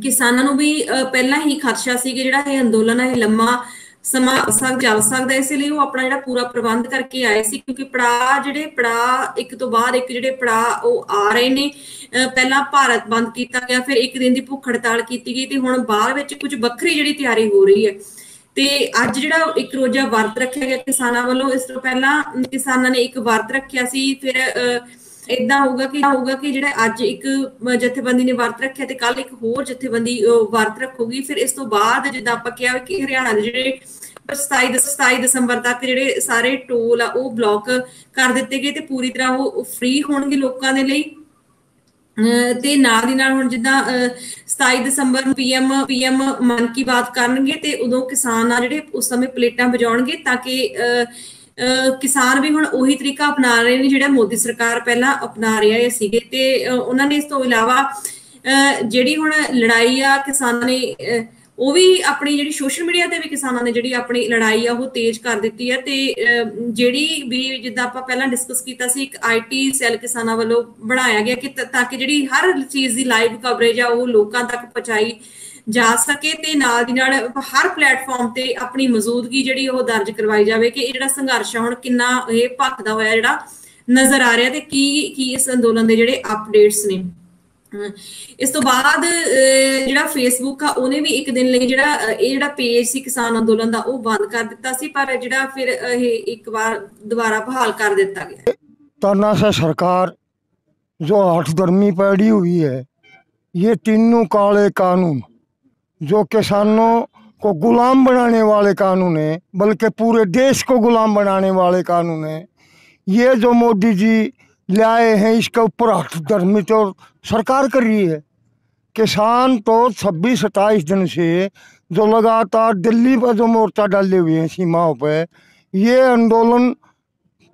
ਕਿਸਾਨਾਂ ਨੂੰ ਵੀ ਪਹਿਲਾਂ ਹੀ ਖਦਸ਼ਾ ਸੀ ਕਿ ਜਿਹੜਾ ਇਹ ਅੰਦੋਲਨ ਹੈ ਇਹ ਲੰਮਾ ਸਮਾਂ ਚੱਲ ਸਕਦਾ, ਇਸ ਲਈ ਉਹ ਆਪਣਾ ਜਿਹੜਾ ਪੂਰਾ ਪ੍ਰਬੰਧ ਕਰਕੇ ਆਏ ਸੀ, ਕਿਉਂਕਿ ਪੜਾਅ ਇੱਕ ਤੋਂ ਬਾਅਦ ਇੱਕ ਜਿਹੜੇ ਪੜਾਅ ਉਹ ਆ ਰਹੇ ਨੇ। ਪਹਿਲਾਂ ਭਾਰਤ ਬੰਦ ਕੀਤਾ ਗਿਆ, ਫਿਰ ਇੱਕ ਦਿਨ ਦੀ ਭੁੱਖ ਹੜਤਾਲ ਕੀਤੀ ਗਈ, ਤੇ ਹੁਣ ਬਾਅਦ ਵਿੱਚ ਕੁਝ ਵੱਖਰੀ ਜਿਹੜੀ ਤਿਆਰੀ ਹੋ ਰਹੀ ਹੈ। ਤੇ ਅੱਜ ਜਿਹੜਾ ਇੱਕ ਰੋਜ਼ਾ ਵਰਤ ਰੱਖਿਆ ਗਿਆ ਕਿਸਾਨਾਂ ਵੱਲੋਂ, ਇਸ ਤੋਂ ਪਹਿਲਾਂ ਕਿਸਾਨਾਂ ਨੇ ਇੱਕ ਵਰਤ ਰੱਖਿਆ ਸੀ, ਫਿਰ ਏਦਾਂ ਹੋਊਗਾ ਕਿ ਜਿਹੜਾ ਅੱਜ ਇੱਕ ਜਥੇਬੰਦੀ ਨੇ ਵਰਤ ਰੱਖਿਆ ਤੇ ਕੱਲ ਇੱਕ ਹੋਰ ਜਥੇਬੰਦੀ ਵਰਤ ਰੱਖੂਗੀ। ਫਿਰ ਇਸ ਤੋਂ ਬਾਅਦ ਜਿੱਦਾਂ ਆਪਾਂ ਕਿਹਾ ਕਿ ਹਰਿਆਣਾ ਦੇ ਜਿਹੜੇ 27 ਦਸੰਬਰ ਤੱਕ ਜਿਹੜੇ ਸਾਰੇ ਟੋਲ ਆ ਉਹ ਬਲੌਕ ਕਰ ਦਿੱਤੇ ਗਏ, ਤੇ ਪੂਰੀ ਤਰ੍ਹਾਂ ਉਹ ਫ੍ਰੀ ਹੋਣਗੇ ਲੋਕਾਂ ਦੇ ਲਈ। ਤੇ ਨਾਲ ਦੀ ਨਾਲ ਹੁਣ ਜਿੱਦਾਂ 27 ਦਸੰਬਰ ਨੂੰ ਪੀਐਮ ਮਨ ਕੀ ਬਾਤ ਕਰਨਗੇ, ਤੇ ਉਦੋਂ ਕਿਸਾਨ ਆ ਜਿਹੜੇ ਉਸ ਸਮੇਂ ਪਲੇਟਾਂ ਵਜਾਉਣਗੇ, ਤਾਂ ਕਿ ਕਿਸਾਨ ਵੀ ਹੁਣ ਉਹੀ ਤਰੀਕਾ ਅਪਣਾ ਰਹੇ ਨੇ ਜਿਹੜਾ ਮੋਦੀ ਸਰਕਾਰ ਪਹਿਲਾਂ ਅਪਣਾ ਰਿਹਾ ਸੀਗੇ। ਤੇ ਉਹਨਾਂ ਨੇ ਇਸ ਤੋਂ ਇਲਾਵਾ ਜਿਹੜੀ ਹੁਣ ਲੜਾਈ ਆ ਕਿਸਾਨਾਂ ਨੇ ਉਹ ਵੀ ਆਪਣੀ ਜਿਹੜੀ ਸੋਸ਼ਲ ਮੀਡੀਆ ਤੇ ਵੀ ਕਿਸਾਨਾਂ ਨੇ ਜਿਹੜੀ ਆਪਣੀ ਲੜਾਈ ਆ ਉਹ ਤੇਜ਼ ਕਰ ਦਿੱਤੀ ਹੈ। ਤੇ ਜਿਹੜੀ ਵੀ ਜਿੱਦਾਂ ਆਪਾਂ ਪਹਿਲਾਂ ਡਿਸਕਸ ਕੀਤਾ ਸੀ, ਇੱਕ IT ਸੈੱਲ ਕਿਸਾਨਾਂ ਵੱਲੋਂ ਬਣਾਇਆ ਗਿਆ ਕਿ ਤਾਂ ਕਿ ਜਿਹੜੀ ਹਰ ਚੀਜ਼ ਦੀ ਲਾਈਵ ਕਵਰੇਜ ਆ ਉਹ ਲੋਕਾਂ ਤੱਕ ਪਹੁੰਚਾਈ ਜਾ ਸਕੇ, ਤੇ ਨਾਲ ਦੀ ਨਾਲ ਹਰ ਪਲੇਟਫਾਰਮ ਤੇ ਆਪਣੀ ਮੌਜੂਦਗੀ ਜਿਹੜੀ ਉਹ ਦਰਜ ਕਰਵਾਈ ਜਾਵੇ ਕਿ ਇਹ ਜਿਹੜਾ ਸੰਘਰਸ਼ ਹੁਣ ਕਿੰਨਾ ਇਹ ਭਖਦਾ ਹੋਇਆ ਜਿਹੜਾ ਨਜ਼ਰ ਆ ਰਿਹਾ, ਤੇ ਕੀ ਇਸ ਅੰਦੋਲਨ ਦੇ ਜਿਹੜੇ ਅਪਡੇਟਸ ਨੇ। ਇਸ ਤੋਂ ਬਾਅਦ ਜਿਹੜਾ ਫੇਸਬੁੱਕ ਆ ਉਹਨੇ ਵੀ ਇੱਕ ਦਿਨ ਲਈ ਜਿਹੜਾ ਪੇਜ ਸੀ ਕਿਸਾਨ ਅੰਦੋਲਨ ਦਾ ਉਹ ਬੰਦ ਕਰ ਦਿੱਤਾ ਸੀ, ਪਰ ਜਿਹੜਾ ਫਿਰ ਇਹ ਇੱਕ ਵਾਰ ਦੁਬਾਰਾ बहाल कर दिता गया। तानाशाह सरकार जो हठधर्मी पैड़ी हुई है, ये तीनों काले कानून जो किसानों को गुलाम बनाने वाले कानून है, बल्कि पूरे देश को गुलाम बनाने वाले कानून है, ये जो मोदी जी लाए हैं इसके ऊपर हठधर्मी तो सरकार कर रही है। किसान तो 26-27 दिन से जो लगातार दिल्ली पर जो मोर्चा डाले हुए हैं सीमाओं पे, ये आंदोलन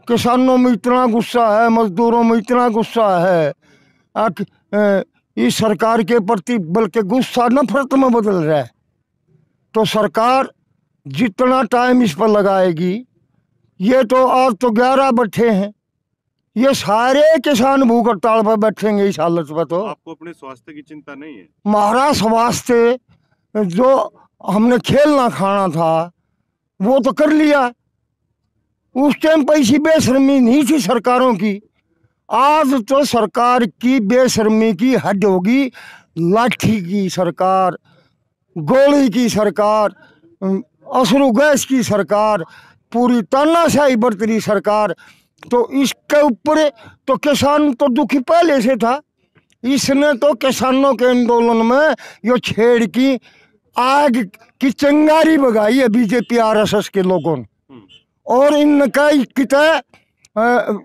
किसानों में इतना गुस्सा है, मजदूरों में इतना गुस्सा है इस सरकार के प्रति, बल्कि गुस्सा नफरत में बदल रहा है। तो सरकार जितना टाइम इस पर लगाएगी, ये तो आज तो 11 बैठे हैं, ये सारे किसान भूख हड़ताल पर बैठेंगे इस हालत पर। तो आपको अपने स्वास्थ्य की चिंता नहीं है? हमारा स्वास्थ्य जो हमने खेलना खाना था वो तो कर लिया, उस टाइम पर ऐसी बेशर्मी नहीं थी सरकारों की। आज तो सरकार की बेशर्मी की हद होगी। लाठी की सरकार, गोली की सरकार, असरू गैस की सरकार, पूरी तानाशाही बरत रही सरकार। तो इसके ऊपर तो किसान तो दुखी पहले से था, इसने तो किसानों के आंदोलन में यो छेड़ की आग की चिंगारी भगाई है बीजेपी RSS के लोगों ने। और इनका कितना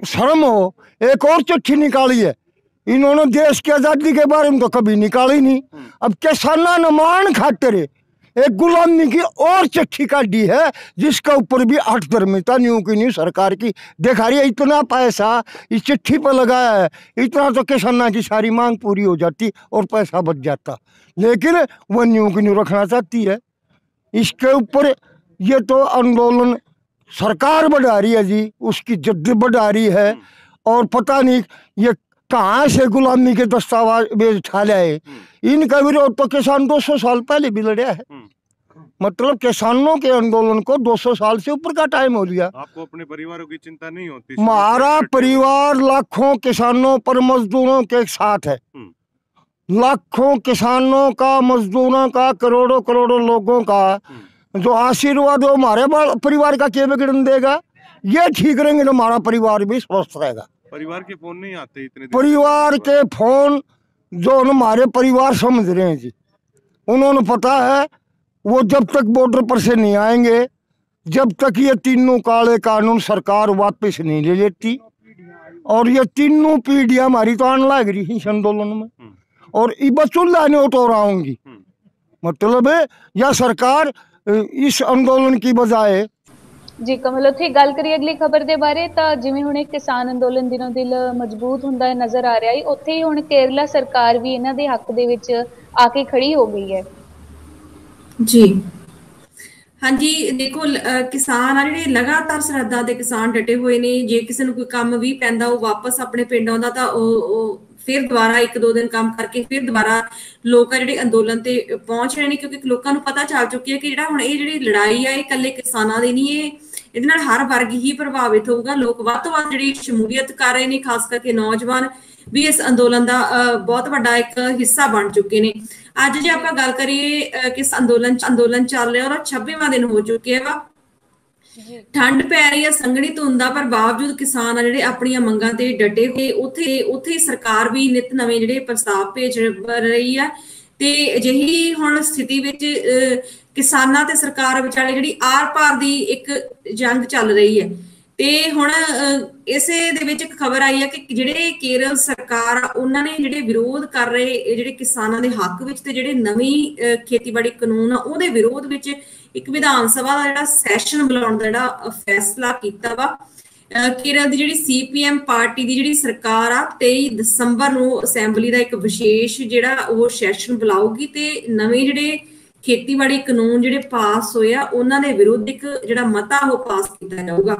शर्म हो, एक और चिट्ठी निकाली है इन्होंने देश की आज़ादी के बारे में तो कभी निकाली नहीं। अब किसाना न मान खातिर एक गुलामी की और चिट्ठी काटी है जिसका ऊपर भी हठधर्मिता न्यू की न्यू सरकार की दिखा रही है। इतना पैसा इस चिट्ठी पर लगाया है, इतना तो किसाना की सारी मांग पूरी हो जाती और पैसा बच जाता, लेकिन वह न्यू की न्यू रखना चाहती है। इसके ऊपर ये तो आंदोलन सरकार बढ़ा रही है जी, उसकी जिद्द बढ़ा रही है। और पता नहीं ये कहाँ से गुलामी के दस्तावेज उठा लाए। इनका विरोध तो किसान 200 साल पहले भी लड़ा है। मतलब किसानों के आंदोलन को 200 साल से ऊपर का टाइम हो गया। आपको अपने परिवारों की चिंता नहीं होती? हमारा परिवार लाखों किसानों पर मजदूरों के साथ है, लाखों किसानों का, मजदूरों का, करोड़ों करोड़ों लोगों का जो आशीर्वाद हो हमारे परिवार का क्या बिगड़न देगा। ये ठीक रहेंगे तो हमारा परिवार भी स्वस्थ रहेगा। परिवार के फोन नहीं आते इतने? परिवार के फोन जो हमारे परिवार समझ रहे हैं जी, उन्होंने पता है वो जब तक बॉर्डर पर से नहीं आएंगे, जब तक ये तीनों काले कानून सरकार वापस नहीं ले लेती। और ये तीनों पीढ़ियां हमारी तो आने लग रही इस आंदोलन में, और इबतुल्ला ने तो आऊंगी। मतलब है या सरकार इस आंदोलन की बजाय। ਜੀ ਕਮਲ, ਉੱਥੇ ਗੱਲ ਕਰੀਏ ਅਗਲੀ ਖਬਰ ਦੇ ਬਾਰੇ ਤਾਂ ਜਿਵੇਂ ਹੁਣ ਇਹ ਕਿਸਾਨ ਅੰਦੋਲਨ ਦਿਨੋਂ ਦਿਨ ਮਜ਼ਬੂਤ ਹੁੰਦਾ ਨਜ਼ਰ ਆ ਰਿਹਾ ਹੈ, ਉੱਥੇ ਹੀ ਹੁਣ ਕੇਰਲਾ ਸਰਕਾਰ ਵੀ ਇਹਨਾਂ ਦੇ ਹੱਕ ਦੇ ਵਿੱਚ ਆ ਕੇ ਖੜੀ ਹੋ ਗਈ ਹੈ। ਜੀ ਹਾਂਜੀ, ਦੇਖੋ ਕਿਸਾਨ ਆ ਜਿਹੜੇ ਲਗਾਤਾਰ ਸਰਹੱਦਾਂ ਦੇ ਕਿਸਾਨ ਡਟੇ ਹੋਏ ਨੇ। ਜੇ ਕਿਸੇ ਨੂੰ ਕੋਈ ਕੰਮ ਵੀ ਪੈਂਦਾ ਉਹ ਵਾਪਸ ਆਪਣੇ ਪਿੰਡ ਆਉਂਦਾ ਤਾਂ ਉਹ ਫਿਰ ਦੁਬਾਰਾ 1-2 ਦਿਨ ਕੰਮ ਕਰਕੇ ਫਿਰ ਦੁਬਾਰਾ ਲੋਕ ਆ ਜਿਹੜੇ ਅੰਦੋਲਨ ਤੇ ਪਹੁੰਚ ਰਹੇ ਨੇ, ਕਿਉਂਕਿ ਲੋਕਾਂ ਨੂੰ ਪਤਾ ਚੱਲ ਚੁੱਕੀ ਹੈ ਕਿ ਜਿਹੜਾ ਹੁਣ ਇਹ ਜਿਹੜੀ ਲੜਾਈ ਆ ਇਹ ਇਕੱਲੇ ਕਿਸਾਨਾਂ ਦੀ ਨਹੀਂ, ਇਹਦੇ ਨਾਲ ਹਰ ਵਰਗ ਹੀ ਪ੍ਰਭਾਵਿਤ ਹੋਊਗਾ। ਲੋਕ ਵੱਧ ਤੋਂ ਵੱਧ ਜਿਹੜੀ ਸ਼ਮੂਲੀਅਤ ਕਰ ਰਹੇ ਨੇ, ਖਾਸ ਕਰਕੇ ਨੌਜਵਾਨ ਵੀ ਇਸ ਅੰਦੋਲਨ ਦਾ ਬਹੁਤ ਵੱਡਾ ਇੱਕ ਹਿੱਸਾ ਬਣ ਚੁੱਕੇ ਨੇ। ਅੱਜ ਜੇ ਆਪਾਂ ਗੱਲ ਕਰੀਏ ਕਿਸ ਅੰਦੋਲਨ ਚੱਲ ਰਿਹਾ ਔਰ 26ਵਾਂ ਦਿਨ ਹੋ ਚੁੱਕਿਆ ਵਾ। ਠੰਡ ਪੈ ਰਹੀ ਹੈ, ਸੰਘਣੀ ਧੁੰਦ ਦਾ, ਪਰ ਬਾਵਜੂਦ ਕਿਸਾਨ ਆ ਜਿਹੜੇ ਆਪਣੀਆਂ ਮੰਗਾਂ ਤੇ ਡਟੇ ਹੋਏ। ਉੱਥੇ ਸਰਕਾਰ ਵੀ ਨਿਤ ਨਵੇਂ ਜਿਹੜੇ ਪ੍ਰਸਤਾਵ ਭੇਜ ਰਹੀ ਆ ਤੇ ਅਜਿਹੀ ਹੁਣ ਸਥਿਤੀ ਵਿੱਚ ਕਿਸਾਨਾਂ ਤੇ ਸਰਕਾਰ ਵਿਚਾਲੇ ਜਿਹੜੀ ਆਰ ਪਾਰ ਦੀ ਇੱਕ ਜੰਗ ਚੱਲ ਰਹੀ ਹੈ। ਤੇ ਹੁਣ ਇਸੇ ਦੇ ਵਿੱਚ ਇੱਕ ਖਬਰ ਆਈ ਹੈ ਕਿ ਜਿਹੜੇ ਕੇਰਲ ਸਰਕਾਰ ਆ ਉਹਨਾਂ ਨੇ ਜਿਹੜੇ ਵਿਰੋਧ ਕਰ ਰਹੇ ਜਿਹੜੇ ਕਿਸਾਨਾਂ ਦੇ ਹੱਕ ਵਿੱਚ ਤੇ ਜਿਹੜੇ ਨਵੀਂ ਖੇਤੀਬਾੜੀ ਕਾਨੂੰਨ ਆ ਉਹਦੇ ਵਿਰੋਧ ਵਿੱਚ ਇੱਕ ਵਿਧਾਨ ਸਭਾ ਦਾ ਜਿਹੜਾ ਸੈਸ਼ਨ ਬੁਲਾਉਣ ਦਾ ਜਿਹੜਾ ਫੈਸਲਾ ਕੀਤਾ ਵਾ। ਕੇਰਲ ਦੀ ਜਿਹੜੀ CPM ਪਾਰਟੀ ਦੀ ਜਿਹੜੀ ਸਰਕਾਰ ਆ 23 ਦਸੰਬਰ ਨੂੰ ਅਸੈਂਬਲੀ ਦਾ ਇੱਕ ਵਿਸ਼ੇਸ਼ ਜਿਹੜਾ ਉਹ ਸੈਸ਼ਨ ਬੁਲਾਊਗੀ ਤੇ ਨਵੇਂ ਜਿਹੜੇ ਖੇਤੀਬਾੜੀ ਕਾਨੂੰਨ ਜਿਹੜੇ ਪਾਸ ਹੋਏ ਆ ਉਹਨਾਂ ਦੇ ਵਿਰੁੱਧ ਇੱਕ ਜਿਹੜਾ ਮਤਾ ਉਹ ਪਾਸ ਕੀਤਾ ਜਾਊਗਾ।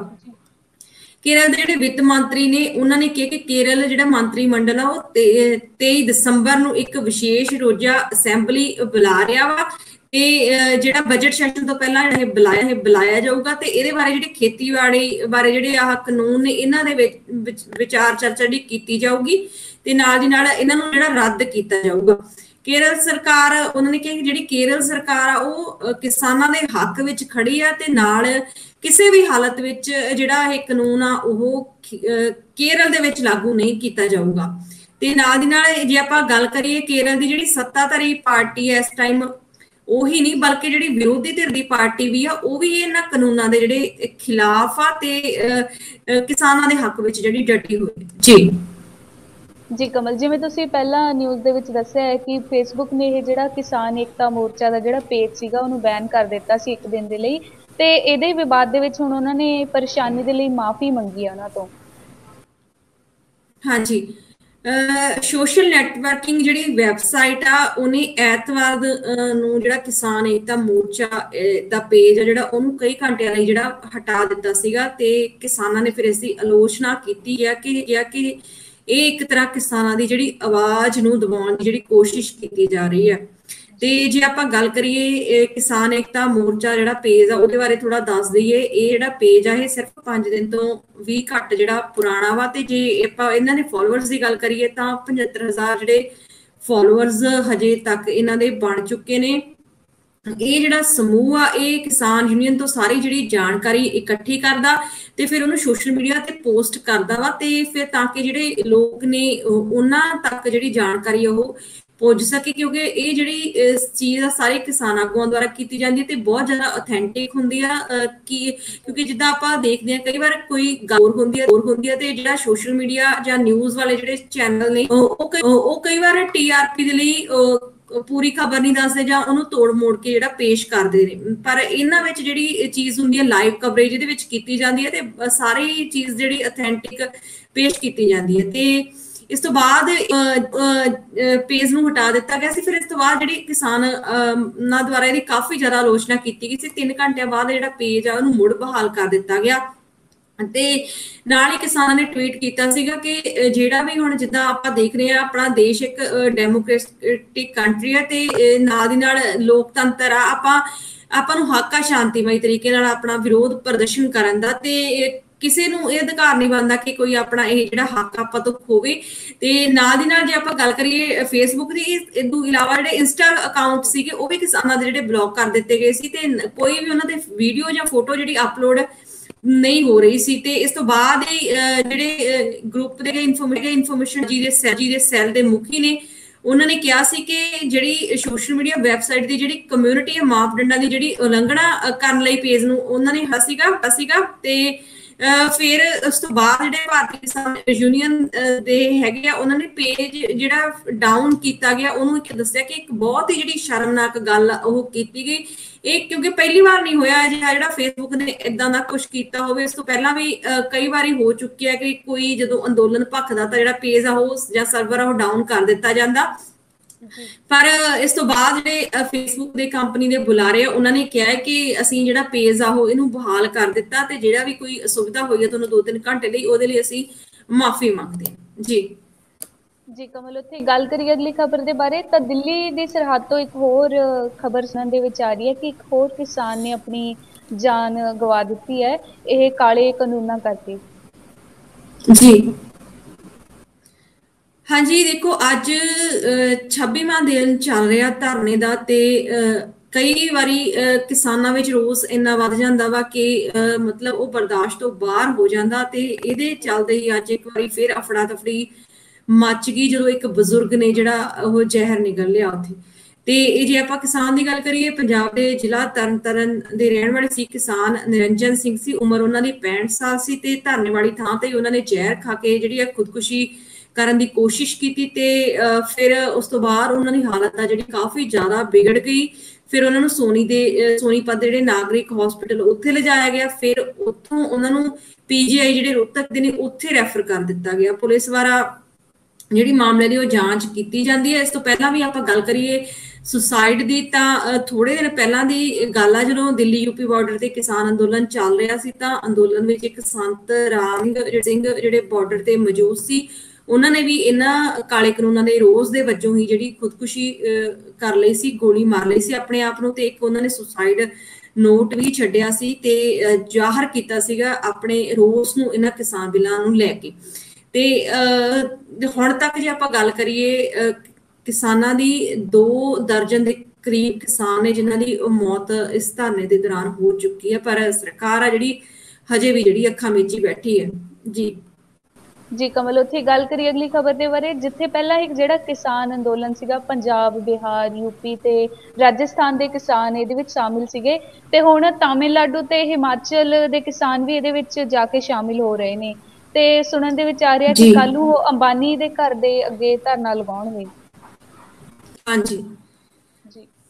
ਕੇਰਲ ਦੇ ਜਿਹੜੇ ਵਿੱਤ ਮੰਤਰੀ ਨੇ ਉਹਨਾਂ ਨੇ ਕਿਹਾ ਕਿ ਕੇਰਲ ਜਿਹੜਾ ਮੰਤਰੀ ਮੰਡਲ ਆ ਉਹ 23 ਦਸੰਬਰ ਨੂੰ ਇੱਕ ਵਿਸ਼ੇਸ਼ ਰੋਜ਼ਾ ਅਸੈਂਬਲੀ ਬੁਲਾ ਰਿਹਾ ਵਾ ਤੇ ਜਿਹੜਾ ਬਜਟ ਸੈਸ਼ਨ ਤੋਂ ਪਹਿਲਾਂ ਇਹ ਬੁਲਾਇਆ ਜਾਊਗਾ ਤੇ ਇਹਦੇ ਬਾਰੇ ਜਿਹੜੇ ਖੇਤੀਬਾੜੀ ਬਾਰੇ ਜਿਹੜੇ ਆਹ ਕਾਨੂੰਨ ਨੇ ਇਹਨਾਂ ਦੇ ਵਿੱਚ ਵਿਚਾਰ ਚਰਚਾ ਜਿਹੜੀ ਕੀਤੀ ਜਾਊਗੀ ਤੇ ਨਾਲ ਦੀ ਨਾਲ ਇਹਨਾਂ ਨੂੰ ਜਿਹੜਾ ਰੱਦ ਕੀਤਾ ਜਾਊਗਾ। ਕੇਰਲ ਸਰਕਾਰ ਉਹਨਾਂ ਨੇ ਕਿਹਾ ਕਿ ਜਿਹੜੀ ਕੇਰਲ ਸਰਕਾਰ ਆ ਉਹ ਕਿਸਾਨਾਂ ਦੇ ਹੱਕ ਵਿੱਚ ਖੜੀ ਆ ਤੇ ਨਾਲ ਕਿਸੇ ਵੀ ਹਾਲਤ ਵਿੱਚ ਜਿਹੜਾ ਇਹ ਕਾਨੂੰਨ ਆ ਉਹ ਕੇਰਲ ਦੇ ਵਿੱਚ ਲਾਗੂ ਨਹੀਂ ਕੀਤਾ ਜਾਊਗਾ। ਤੇ ਨਾਲ ਦੀ ਨਾਲ ਜੇ ਆਪਾਂ ਗੱਲ ਕਰੀਏ ਕੇਰਲ ਦੀ ਜਿਹੜੀ ਸੱਤਾਧਾਰੀ ਪਾਰਟੀ ਹੈ ਇਸ ਟਾਈਮ ਉਹੀ ਨਹੀਂ ਬਲਕਿ ਜਿਹੜੀ ਵਿਰੋਧੀ ਧਿਰ ਦੀ ਪਾਰਟੀ ਵੀ ਆ ਉਹ ਵੀ ਇਹਨਾਂ ਕਾਨੂੰਨਾਂ ਦੇ ਜਿਹੜੇ ਖਿਲਾਫ ਆ ਤੇ ਕਿਸਾਨਾਂ ਦੇ ਹੱਕ ਵਿੱਚ ਜਿਹੜੀ ਡਟੀ ਹੋਈ। ਜੀ ਕਮਲ, ਜਿਵੇਂ ਤੁਸੀਂ ਪਹਿਲਾਂ ਨਿਊਜ਼ ਦੇ ਵਿੱਚ ਦੱਸਿਆ ਹੈ ਕਿ ਫੇਸਬੁੱਕ ਨੇ ਇਹ ਜਿਹੜਾ ਕਿਸਾਨ ਏਕਤਾ ਮੋਰਚਾ ਦਾ ਜਿਹੜਾ ਪੇਜ ਸੀਗਾ ਉਹਨੂੰ ਬੈਨ ਕਰ ਦਿੱਤਾ ਸੀ 1 ਦਿਨ ਦੇ ਲਈ ਤੇ ਇਹਦੇ ਵਿਵਾਦ ਦੇ ਵਿੱਚ ਹੁਣ ਉਹਨਾਂ ਨੇ ਪਰੇਸ਼ਾਨੀ ਦੇ ਲਈ ਮਾਫੀ ਮੰਗੀ ਆ ਉਹਨਾਂ ਤੋਂ। ਹਾਂਜੀ, ਸੋਸ਼ਲ ਨੈਟਵਰਕਿੰਗ ਜਿਹੜੀ ਵੈਬਸਾਈਟ ਆ ਉਹਨੇ ਐਤਵਾਰ ਨੂੰ ਜਿਹੜਾ ਕਿਸਾਨ ਏਕਤਾ ਮੋਰਚਾ ਦਾ ਪੇਜ ਆ ਜਿਹੜਾ ਉਹਨੂੰ ਕਈ ਘੰਟਿਆਂ ਲਈ ਜਿਹੜਾ ਹਟਾ ਦਿੱਤਾ ਸੀਗਾ ਤੇ ਕਿਸਾਨਾਂ ਨੇ ਫਿਰ ਇਸ ਦੀ ਆਲੋਚਨਾ ਕੀਤੀ ਹੈ ਕਿ ਇਹ ਇੱਕ ਤਰ੍ਹਾਂ ਕਿਸਾਨਾਂ ਦੀ ਜਿਹੜੀ ਆਵਾਜ਼ ਨੂੰ ਦਬਾਉਣ ਦੀ ਜਿਹੜੀ ਕੋਸ਼ਿਸ਼ ਕੀਤੀ ਜਾ ਰਹੀ ਹੈ। ਤੇ ਜੇ ਆਪਾਂ ਗੱਲ ਕਰੀਏ ਕਿਸਾਨ ਏਕਤਾ ਮੋਰਚਾ ਜਿਹੜਾ ਪੇਜ ਆ ਉਹਦੇ ਬਾਰੇ ਥੋੜਾ ਦੱਸ ਦਈਏ। ਇਹ ਜਿਹੜਾ ਪੇਜ ਆ ਇਹ ਸਿਰਫ 5 ਦਿਨ ਤੋਂ ਵੀ ਘੱਟ ਜਿਹੜਾ ਪੁਰਾਣਾ ਵਾ ਤੇ ਜੇ ਆਪਾਂ ਇਹਨਾਂ ਦੇ ਫੋਲੋਅਰਸ ਦੀ ਗੱਲ ਕਰੀਏ ਤਾਂ 75,000 ਜਿਹੜੇ ਫੋਲੋਅਰਸ ਹਜੇ ਤੱਕ ਇਹਨਾਂ ਦੇ ਬਣ ਚੁੱਕੇ ਨੇ। ਇਹ ਜਿਹੜਾ ਸਮੂਹ ਆ ਇਹ ਕਿਸਾਨ ਯੂਨੀਅਨ ਤੋਂ ਸਾਰੀ ਜਿਹੜੀ ਜਾਣਕਾਰੀ ਇਕੱਠੀ ਕਰਦਾ ਤੇ ਫਿਰ ਉਹਨੂੰ ਸੋਸ਼ਲ ਮੀਡੀਆ ਤੇ ਪੋਸਟ ਕਰਦਾ ਵਾ ਤੇ ਫਿਰ ਤਾਂ ਕਿ ਜਿਹੜੇ ਲੋਕ ਨੇ ਉਹਨਾਂ ਤੱਕ ਜਿਹੜੀ ਜਾਣਕਾਰੀ ਉਹ ਪੁੱਜ ਸਕੇ ਕਿਉਂਕਿ ਇਹ ਜਿਹੜੀ ਇਸ ਚੀਜ਼ ਆ ਸਾਰੇ ਕਿਸਾਨ ਆਗੂਆਂ ਦੁਆਰਾ ਕੀਤੀ ਜਾਂਦੀ ਹੈ ਤੇ ਬਹੁਤ ਜ਼ਿਆਦਾ ਅਥੈਂਟਿਕ ਹੁੰਦੀ ਆ ਕਿਉਂਕਿ ਜਿੱਦਾਂ ਆਪਾਂ ਦੇਖਦੇ ਹਾਂ ਕਈ ਵਾਰ ਕੋਈ ਗੱਲ ਹੁੰਦੀ ਹੈ ਤੇ ਜਿਹੜਾ ਸੋਸ਼ਲ ਮੀਡੀਆ ਜਾਂ ਨਿਊਜ਼ ਵਾਲੇ ਜਿਹੜੇ ਚੈਨਲ ਨੇ ਉਹ ਕਈ ਵਾਰ TRP ਦੇ ਲਈ ਪੂਰੀ ਖਬਰ ਨਹੀਂ ਦੱਸਦੇ ਜਾਂ ਉਹਨੂੰ ਤੋੜ ਮੋੜ ਕੇ ਜਿਹੜਾ ਪੇਸ਼ ਕਰਦੇ ਨੇ। ਪਰ ਇਹਨਾਂ ਵਿੱਚ ਜਿਹੜੀ ਚੀਜ਼ ਹੁੰਦੀ ਹੈ ਲਾਈਵ ਕਵਰੇਜ ਇਹਦੇ ਵਿੱਚ ਕੀਤੀ ਜਾਂਦੀ ਹੈ ਤੇ ਸਾਰੀ ਚੀਜ਼ ਜਿਹੜੀ ਅਥੈਂਟਿਕ ਪੇਸ਼ ਕੀਤੀ ਜਾਂਦੀ ਹੈ। ਤੇ ਇਸ ਤੋਂ ਬਾਅਦ ਪੇਜ ਨੂੰ ਹਟਾ ਦਿੱਤਾ ਗਿਆ ਸੀ। ਫਿਰ ਇਸ ਤੋਂ ਬਾਅਦ ਜਿਹੜੀ ਕਿਸਾਨਾਂ ਦੁਆਰਾ ਇਹਦੀ ਕਾਫੀ ਜ਼ਿਆਦਾ ਆਲੋਚਨਾ ਕੀਤੀ ਗਈ ਸੀ। 3 ਘੰਟਿਆਂ ਬਾਅਦ ਜਿਹੜਾ ਪੇਜ ਆ ਉਹਨੂੰ ਮੁੜ ਬਹਾਲ ਕਰ ਦਿੱਤਾ ਗਿਆ ਤੇ ਨਾਲ ਹੀ ਕਿਸਾਨਾਂ ਨੇ ਟਵੀਟ ਕੀਤਾ ਸੀਗਾ ਕਿ ਜਿਹੜਾ ਵੀ ਹੁਣ ਜਿੱਦਾਂ ਆਪਾਂ ਦੇਖ ਰਹੇ ਹਾਂ ਆਪਣਾ ਦੇਸ਼ ਇੱਕ ਡੈਮੋਕ੍ਰੈਟਿਕ ਕੰਟਰੀ ਹੈ ਤੇ ਨਾਲ ਦੀ ਨਾਲ ਲੋਕਤੰਤਰ ਆ ਆਪਾਂ ਨੂੰ ਹੱਕ ਆ ਸ਼ਾਂਤੀਮਈ ਤਰੀਕੇ ਨਾਲ ਆਪਣਾ ਵਿਰੋਧ ਪ੍ਰਦਰਸ਼ਨ ਕਰਨ ਦਾ ਤੇ ਕਿਸੇ ਨੂੰ ਇਹ ਅਧਿਕਾਰ ਨਹੀਂ ਬਣਦਾ ਕਿ ਕੋਈ ਆਪਣਾ ਇਹ ਜਿਹੜਾ ਹੱਕ ਆਪਾਂ ਤੋਂ ਖੋਵੇ। ਤੇ ਨਾਲ ਦੀ ਨਾਲ ਜੇ ਆਪਾਂ ਗੱਲ ਕਰੀਏ ਫੇਸਬੁੱਕ ਦੀ ਇਸ ਤੋਂ ਇਲਾਵਾ ਜਿਹੜੇ ਇੰਸਟਾ ਅਕਾਊਂਟ ਸੀਗੇ ਉਹ ਵੀ ਕਿਸਾਨਾਂ ਦੇ ਜਿਹੜੇ ਬਲੌਕ ਕਰ ਦਿੱਤੇ ਗਏ ਸੀ ਤੇ ਕੋਈ ਵੀ ਉਹਨਾਂ ਦੇ ਵੀਡੀਓ ਜਾਂ ਫੋਟੋ ਜਿਹੜੀ ਅਪਲੋਡ ਨਹੀਂ ਹੋ ਰਹੀ ਸੀ। ਤੇ ਇਸ ਤੋਂ ਬਾਅਦ ਹੀ ਜਿਹੜੇ ਗਰੁੱਪ ਦੇ ਇਨਫੋਰਮੇਸ਼ਨ ਜੀ ਦੇ ਸੈੱਲ ਦੇ ਮੁਖੀ ਨੇ ਉਹਨਾਂ ਨੇ ਕਿਹਾ ਸੀ ਕਿ ਜਿਹੜੀ ਸੋਸ਼ਲ ਮੀਡੀਆ ਵੈਬਸਾਈਟ ਦੀ ਜਿਹੜੀ ਕਮਿਊਨਿਟੀ ਮਾਪਦੰਡਾਂ ਦੀ ਜਿਹੜੀ ਉਲੰਘਣਾ ਕਰਨ ਲਈ ਪੇਜ ਨੂੰ ਉਹਨਾਂ ਨੇ ਸੀਗਾ ਤੇ ਫਿਰ ਉਸ ਤੋਂ ਬਾਅਦ ਜਿਹੜੇ ਭਾਰਤੀ ਕਿਸਾਨ ਯੂਨੀਅਨ ਦੇ ਹੈਗੇ ਆ ਉਹਨਾਂ ਨੇ ਪੇਜ ਜਿਹੜਾ ਡਾਊਨ ਕੀਤਾ ਗਿਆ ਉਹਨੂੰ ਇੱਕ ਦੱਸਿਆ ਕਿ ਇੱਕ ਬਹੁਤ ਹੀ ਜਿਹੜੀ ਸ਼ਰਮਨਾਕ ਗੱਲ ਉਹ ਕੀਤੀ ਗਈ ਇਹ ਕਿਉਂਕਿ ਪਹਿਲੀ ਵਾਰ ਨਹੀਂ ਹੋਇਆ ਜਿਹੜਾ ਫੇਸਬੁੱਕ ਨੇ ਇਦਾਂ ਦਾ ਕੁਝ ਕੀਤਾ ਹੋਵੇ। ਇਸ ਤੋਂ ਪਹਿਲਾਂ ਵੀ ਕਈ ਵਾਰੀ ਹੋ ਚੁੱਕਿਆ ਕਿ ਕੋਈ ਜਦੋਂ ਅੰਦੋਲਨ ਭਖਦਾ ਤਾਂ ਜਿਹੜਾ ਪੇਜ ਆ ਉਹ ਜਾਂ ਸਰਵਰ ਆ ਉਹ ਡਾਊਨ ਕਰ ਦਿੱਤਾ ਜਾਂਦਾ। ਪਰ ਇਸ ਤੋਂ ਬਾਅਦ ਜਿਹੜੇ ਫੇਸਬੁੱਕ ਦੇ ਕੰਪਨੀ ਦੇ ਬੁਲਾਰੇ ਉਹਨਾਂ ਨੇ ਕਿਹਾ ਹੈ ਕਿ ਅਸੀਂ ਜਿਹੜਾ ਪੇਜ ਆ ਉਹ ਇਹਨੂੰ ਬਹਾਲ ਕਰ ਦਿੱਤਾ ਤੇ ਜਿਹੜਾ ਵੀ ਕੋਈ ਅਸੁਵਿਧਾ ਹੋਈ ਹੈ ਤੁਹਾਨੂੰ 2-3 ਘੰਟੇ ਲਈ ਉਹਦੇ ਲਈ ਅਸੀਂ ਮਾਫੀ ਮੰਗਦੇ ਹਾਂ। ਜੀ ਕਮਲ, ਉੱਥੇ ਗੱਲ ਕਰੀਏ ਅਗਲੀ ਖਬਰ ਦੇ ਬਾਰੇ ਤਾਂ ਦਿੱਲੀ ਦੀ ਸਰਹੱਦ ਤੋਂ ਇੱਕ ਹੋਰ ਖਬਰ ਸੁਣਨ ਦੇ ਵਿੱਚ ਆ ਰਹੀ ਹੈ ਕਿ ਇੱਕ ਹੋਰ ਕਿਸਾਨ ਨੇ ਆਪਣੀ ਜਾਨ ਗਵਾ ਦਿੱਤੀ ਹੈ ਇਹ ਕਾਲੇ ਕਾਨੂੰਨਾਂ ਕਰਕੇ। ਜੀ ਹਾਂਜੀ, ਦੇਖੋ ਅੱਜ 26ਵਾਂ ਦਿਨ ਚੱਲ ਰਿਹਾ ਧਰਨੇ ਦਾ ਤੇ ਕਈ ਵਾਰੀ ਕਿਸਾਨਾਂ ਵਿੱਚ ਰੋਸ ਇੰਨਾ ਵੱਧ ਜਾਂਦਾ ਵਾ ਕਿ ਮਤਲਬ ਉਹ ਬਰਦਾਸ਼ਤ ਤੋਂ ਬਾਹਰ ਹੋ ਜਾਂਦਾ ਤੇ ਇਹਦੇ ਚੱਲਦੇ ਹੀ ਅੱਜ ਇੱਕ ਵਾਰੀ ਫਿਰ ਅਫੜਾ ਤਫੜੀ ਮੱਚ ਗਈ ਜਦੋਂ ਇੱਕ ਬਜ਼ੁਰਗ ਨੇ ਜਿਹੜਾ ਉਹ ਜ਼ਹਿਰ ਨਿਗਲ ਲਿਆ ਉੱਥੇ। ਤੇ ਇਹ ਜੇ ਆਪਾਂ ਕਿਸਾਨ ਦੀ ਗੱਲ ਕਰੀਏ, ਪੰਜਾਬ ਦੇ ਜ਼ਿਲ੍ਹਾ ਤਰਨਤਾਰਨ ਦੇ ਰਹਿਣ ਵਾਲੇ ਸੀ ਕਿਸਾਨ ਨਿਰੰਜਨ ਸਿੰਘ ਸੀ। ਉਮਰ ਉਹਨਾਂ ਦੀ 65 ਸਾਲ ਸੀ ਤੇ ਧਰਨੇ ਵਾਲੀ ਥਾਂ ਤੇ ਉਹਨਾਂ ਨੇ ਜ਼ਹਿਰ ਖਾ ਕੇ ਜਿਹੜੀ ਆ ਖੁਦਕੁਸ਼ੀ ਕਰਨ ਦੀ ਕੋਸ਼ਿਸ਼ ਕੀਤੀ ਤੇ ਫਿਰ ਉਸ ਤੋਂ ਬਾਅਦ ਉਹਨਾਂ ਦੀ ਹਾਲਤ ਆ ਜਿਹੜੀ ਕਾਫੀ ਜ਼ਿਆਦਾ ਵਿਗੜ ਗਈ। ਫਿਰ ਉਹਨਾਂ ਨੂੰ ਸੋਨੀਪਤ ਦੇ ਜਿਹੜੇ ਨਾਗਰਿਕ ਹਸਪੀਟਲ ਉੱਥੇ ਲਿਜਾਇਆ ਗਿਆ। ਫਿਰ ਉੱਥੋਂ ਉਹਨਾਂ ਨੂੰ ਪੀਜੀਆਈ ਜਿਹੜੇ ਰੋਹਤਕ ਦੇ ਨੇ ਉੱਥੇ ਰੈਫਰ ਕਰ ਦਿੱਤਾ ਗਿਆ। ਪੁਲਿਸ ਦੁਆਰਾ ਜਿਹੜੀ ਮਾਮਲੇ ਦੀ ਉਹ ਜਾਂਚ ਕੀਤੀ ਜਾਂਦੀ ਹੈ। ਇਸ ਤੋਂ ਪਹਿਲਾਂ ਵੀ ਆਪਾਂ ਗੱਲ ਕਰੀਏ ਸੁਸਾਈਡ ਦੀ ਤਾਂ ਥੋੜੇ ਦਿਨ ਪਹਿਲਾਂ ਦੀ ਗੱਲ ਆ ਜਦੋਂ ਦਿੱਲੀ ਯੂਪੀ ਬਾਰਡਰ ਤੇ ਕਿਸਾਨ ਅੰਦੋਲਨ ਚੱਲ ਰਿਹਾ ਸੀ ਤਾਂ ਅੰਦੋਲਨ ਵਿੱਚ ਇੱਕ ਸੰਤ ਰਾਮ ਸਿੰਘ ਜਿਹੜੇ ਬਾਰਡਰ ਤੇ ਮੌਜੂਦ ਸੀ ਉਹਨਾਂ ਨੇ ਵੀ ਇਹਨਾਂ ਕਾਲੇ ਕਾਨੂੰਨਾਂ ਦੇ ਰੋਸ ਦੇ ਵਜੋਂ ਹੀ ਜਿਹੜੀ ਖੁਦਕੁਸ਼ੀ ਕਰ ਲਈ ਸੀ, ਗੋਲੀ ਮਾਰ ਲਈ ਸੀ ਆਪਣੇ ਆਪ ਨੂੰ। ਤੇ ਇੱਕ ਉਹਨਾਂ ਨੇ ਸੁਸਾਈਡ ਨੋਟ ਵੀ ਛੱਡਿਆ ਸੀ ਤੇ ਜ਼ਾਹਰ ਕੀਤਾ ਸੀਗਾ ਆਪਣੇ ਰੋਸ ਨੂੰ ਇਹਨਾਂ ਕਿਸਾਨ ਬਿੱਲਾਂ ਨੂੰ ਲੈ ਕੇ। ਤੇ ਹੁਣ ਤੱਕ ਜੇ ਆਪਾਂ ਗੱਲ ਕਰੀਏ ਕਿਸਾਨਾਂ ਦੀ 2 ਦਰਜਨ ਦੇ ਕਰੀਬ ਕਿਸਾਨ ਨੇ ਜਿਨ੍ਹਾਂ ਦੀ ਮੌਤ ਇਸ ਧਰਨੇ ਦੇ ਦੌਰਾਨ ਹੋ ਚੁੱਕੀ ਹੈ। ਪਰ ਸਰਕਾਰ ਆ ਜਿਹੜੀ ਹਜੇ ਵੀ ਜਿਹੜੀ ਅੱਖਾਂ ਮੀਚੀ ਬੈਠੀ ਹੈ। ਜੀ ਕਮਲ, ਉੱਥੇ ਗੱਲ ਕਰੀਏ ਅਗਲੀ ਖਬਰ ਦੇ ਬਾਰੇ ਜਿੱਥੇ ਪਹਿਲਾਂ ਇੱਕ ਜਿਹੜਾ ਕਿਸਾਨ ਅੰਦੋਲਨ ਸੀਗਾ ਪੰਜਾਬ, ਬਿਹਾਰ, ਯੂਪੀ ਤੇ ਰਾਜਸਥਾਨ ਦੇ ਕਿਸਾਨ ਇਹਦੇ ਵਿੱਚ ਸ਼ਾਮਿਲ ਸੀਗੇ ਤੇ ਹੁਣ ਤਾਮਿਲਨਾਡੂ ਤੇ ਹਿਮਾਚਲ ਦੇ ਕਿਸਾਨ ਵੀ ਇਹਦੇ ਵਿੱਚ ਜਾ ਕੇ ਸ਼ਾਮਿਲ ਹੋ ਰਹੇ ਨੇ ਤੇ ਸੁਣਨ ਦੇ ਵਿੱਚ ਆ ਰਿਹਾ ਕਿ ਕੱਲ ਨੂੰ ਉਹ ਅੰਬਾਨੀ ਦੇ ਘਰ ਦੇ ਅੱਗੇ ਧਰਨਾ ਲਗਾਉਣਗੇ।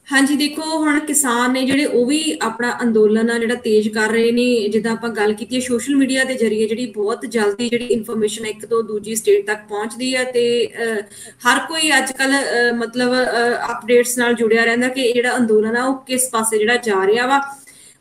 ਹਾਂਜੀ, ਦੇਖੋ ਹੁਣ ਕਿਸਾਨ ਨੇ ਜਿਹੜੇ ਉਹ ਵੀ ਆਪਣਾ ਅੰਦੋਲਨ ਆ ਜਿਹੜਾ ਤੇਜ਼ ਕਰ ਰਹੇ ਨੇ। ਜਿੱਦਾਂ ਆਪਾਂ ਗੱਲ ਕੀਤੀ ਹੈ ਸੋਸ਼ਲ ਮੀਡੀਆ ਦੇ ਜ਼ਰੀਏ ਜਿਹੜੀ ਬਹੁਤ ਜਲਦੀ ਜਿਹੜੀ ਇਨਫੋਰਮੇਸ਼ਨ ਇੱਕ ਤੋਂ ਦੂਜੀ ਸਟੇਟ ਤੱਕ ਪਹੁੰਚਦੀ ਹੈ ਤੇ ਹਰ ਕੋਈ ਅੱਜ ਕੱਲ ਮਤਲਬ ਅਪਡੇਟਸ ਨਾਲ ਜੁੜਿਆ ਰਹਿੰਦਾ ਕਿ ਜਿਹੜਾ ਅੰਦੋਲਨ ਆ ਉਹ ਕਿਸ ਪਾਸੇ ਜਿਹੜਾ ਜਾ ਰਿਹਾ ਵਾ।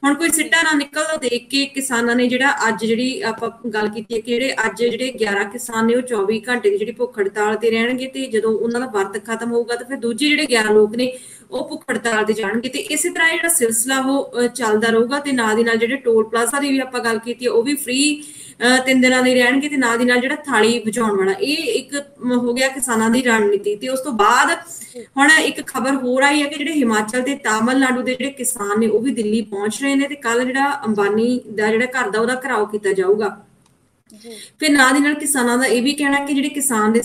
ਹੁਣ ਕੋਈ ਸਿੱਟਾ ਨਾ ਨਿਕਲਦਾ ਦੇਖ ਕੇ ਕਿਸਾਨਾਂ ਨੇ ਜਿਹੜਾ ਅੱਜ ਜਿਹੜੀ ਆਪਾਂ ਗੱਲ ਕੀਤੀ ਹੈ ਕਿ ਜਿਹੜੇ 11 ਕਿਸਾਨ ਨੇ ਉਹ 24 ਘੰਟੇ ਦੀ ਜਿਹੜੀ ਭੁੱਖ ਹੜਤਾਲ ਤੇ ਰਹਿਣਗੇ ਤੇ ਜਦੋਂ ਉਹਨਾਂ ਦਾ ਵਰਤ ਖਤਮ ਹੋਊਗਾ ਤਾਂ ਫਿਰ ਦੂਜੇ ਜਿਹੜੇ 11 ਲੋਕ ਨੇ ਉਹ ਭੁੱਖ ਹੜਤਾਲ ਤੇ ਜਾਣਗੇ ਤੇ ਇਸੇ ਤਰ੍ਹਾਂ ਜਿਹੜਾ ਸਿਲਸਿਲਾ ਉਹ ਚੱਲਦਾ ਰਹੂਗਾ। ਤੇ ਨਾਲ ਦੀ ਨਾਲ ਜਿਹੜੇ ਟੋਲ ਪਲਾਜ਼ਾ ਦੀ ਵੀ ਆਪਾਂ ਗੱਲ ਕੀਤੀ ਹੈ ਉਹ ਵੀ ਫ੍ਰੀ 3 ਦਿਨਾਂ ਲਈ ਰਹਿਣਗੇ ਤੇ ਨਾਲ ਦੀ ਨਾਲ ਜਿਹੜਾ ਥਾਲੀ ਵਜਾਉਣ ਵਾਲਾ ਇਹ ਇੱਕ ਹੋ ਗਿਆ ਕਿਸਾਨਾਂ ਦੀ ਰਣਨੀਤੀ। ਤੇ ਉਸ ਤੋਂ ਬਾਅਦ ਹੁਣ ਇੱਕ ਖਬਰ ਹੋਰ ਆਈ ਹੈ ਕਿ ਜਿਹੜੇ ਹਿਮਾਚਲ ਤੇ ਤਾਮਿਲਨਾਡੂ ਦੇ ਜਿਹੜੇ ਕਿਸਾਨ ਨੇ ਉਹ ਵੀ ਦਿੱਲੀ ਪਹੁੰਚ ਰਹੇ ਨੇ ਤੇ ਕੱਲ ਜਿਹੜਾ ਅੰਬਾਨੀ ਦਾ ਜਿਹੜਾ ਘਰ ਦਾ ਉਹਦਾ ਘਿਰਾਓ ਕੀਤਾ ਜਾਊਗਾ। ਫਿਰ ਨਾਲ ਦੀ ਨਾਲ ਕਿਸਾਨਾਂ ਦਾ ਇਹ ਵੀ ਕਹਿਣਾ ਕਿ ਜਿਹੜੇ ਕਿਸਾਨ ਦੇ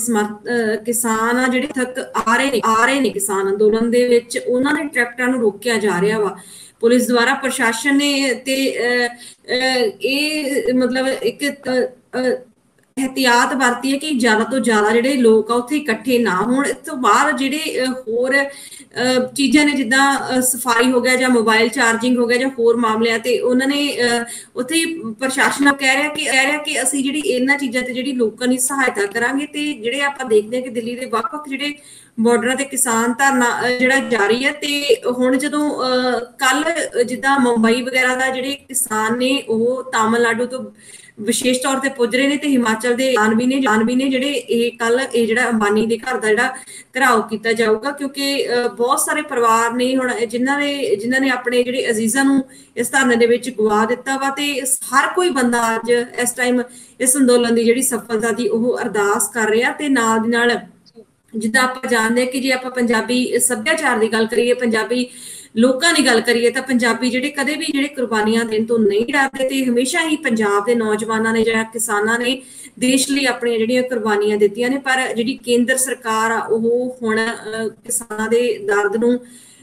ਕਿਸਾਨ ਆ ਜਿਹੜੇ ਥੱਕ ਆ ਰਹੇ ਨੇ ਕਿਸਾਨ ਅੰਦੋਲਨ ਦੇ ਵਿੱਚ ਉਹਨਾਂ ਦੇ ਟਰੈਕਟਰਾਂ ਨੂੰ ਰੋਕਿਆ ਜਾ ਰਿਹਾ ਵਾ ਪੁਲਿਸ ਦੁਆਰਾ। ਪ੍ਰਸ਼ਾਸਨ ਨੇ ਤੇ ਇਹ ਮਤਲਬ ਇੱਕ ਇਹਤਿਆਤ ਵਰਤੀ ਹੈ ਕਿ ਜ਼ਿਆਦਾ ਤੋਂ ਜ਼ਿਆਦਾ ਜਿਹੜੇ ਲੋਕ ਆ ਉੱਥੇ ਇਕੱਠੇ ਨਾ ਹੋਣ। ਇਸ ਤੋਂ ਬਾਅਦ ਜਿਹੜੇ ਹੋਰ ਚੀਜ਼ਾਂ ਨੇ ਜਿੱਦਾਂ ਸਫਾਈ ਹੋ ਗਿਆ ਜਾਂ ਮੋਬਾਈਲ ਚਾਰਜਿੰਗ ਹੋ ਗਿਆ ਜਾਂ ਹੋਰ ਮਾਮਲਿਆਂ ਤੇ ਉਹਨਾਂ ਨੇ ਉੱਥੇ ਪ੍ਰਸ਼ਾਸਨ ਕਹਿ ਰਿਹਾ ਕਿ ਅਸੀਂ ਜਿਹੜੀ ਇਹਨਾਂ ਚੀਜ਼ਾਂ ਤੇ ਜਿਹੜੀ ਲੋਕਾਂ ਦੀ ਸਹਾਇਤਾ ਕਰਾਂਗੇ। ਤੇ ਜਿਹੜੇ ਆਪਾਂ ਦੇਖਦੇ ਹਾਂ ਕਿ ਦਿੱਲੀ ਦੇ ਵੱਖ-ਵੱਖ ਜਿਹੜੇ ਬਾਰਡਰਾਂ ਤੇ ਕਿਸਾਨ ਧਰਨਾ ਜਿਹੜਾ ਜਾਰੀ ਹੈ ਤੇ ਹੁਣ ਜਦੋਂ ਕੱਲ ਜਿੱਦਾਂ ਮੁੰਬਈ ਵਗੈਰਾ ਦਾ ਜਿਹੜੇ ਕਿਸਾਨ ਨੇ ਉਹ ਤਾਮਿਲਨਾਡੂ ਤੋਂ ਵਿਸ਼ੇਸ਼ ਤੌਰ ਤੇ ਪੁੱਜ ਰਹੇ ਨੇ ਤੇ ਹਿਮਾਚਲ ਦੇ ਜਾਨਵੀ ਨੇ ਜਿਹੜੇ ਇਹ ਕੱਲ ਇਹ ਜਿਹੜਾ ਅੰਬਾਨੀ ਦੇ ਘਰ ਦਾ ਜਿਹੜਾ ਘਿਰਾਓ ਕੀਤਾ ਜਾਊਗਾ ਕਿਉਂਕਿ ਬਹੁਤ ਸਾਰੇ ਪਰਿਵਾਰ ਨੇ ਹੁਣ ਜਿਨ੍ਹਾਂ ਨੇ ਆਪਣੇ ਜਿਹੜੇ ਅਜ਼ੀਜ਼ਾਂ ਨੂੰ ਇਸ ਧਰਨੇ ਦੇ ਵਿੱਚ ਗਵਾ ਦਿੱਤਾ ਵਾ ਤੇ ਹਰ ਕੋਈ ਬੰਦਾ ਅੱਜ ਇਸ ਟਾਈਮ ਇਸ ਅੰਦੋਲਨ ਦੀ ਜਿਹੜੀ ਸਫਲਤਾ ਦੀ ਉਹ ਅਰਦਾਸ ਕਰ ਰਿਹਾ। ਤੇ ਨਾਲ ਦੀ ਨਾਲ ਜਿੱਦਾਂ ਆਪਾਂ ਜਾਣਦੇ ਹਾਂ ਕਿ ਜੇ ਆਪਾਂ ਪੰਜਾਬੀ ਸੱਭਿਆਚਾਰ ਦੀ ਗੱਲ ਕਰੀਏ, ਪੰਜਾਬੀ ਲੋਕਾਂ ਦੀ ਗੱਲ ਕਰੀਏ ਤਾਂ ਪੰਜਾਬੀ ਜਿਹੜੇ ਕਦੇ ਵੀ ਜਿਹੜੇ ਕੁਰਬਾਨੀਆਂ ਦੇਣ ਤੋਂ ਨਹੀਂ ਡਰਦੇ ਤੇ ਹਮੇਸ਼ਾ ਹੀ ਪੰਜਾਬ ਦੇ ਨੌਜਵਾਨਾਂ ਨੇ ਜਾਂ ਕਿਸਾਨਾਂ ਨੇ ਦੇਸ਼ ਲਈ ਆਪਣੀਆਂ ਜਿਹੜੀਆਂ ਕੁਰਬਾਨੀਆਂ ਦਿੱਤੀਆਂ ਨੇ। ਪਰ ਜਿਹੜੀ ਕੇਂਦਰ ਸਰਕਾਰ ਆ ਉਹ ਹੁਣ ਕਿਸਾਨਾਂ ਦੇ ਦਰਦ ਨੂੰ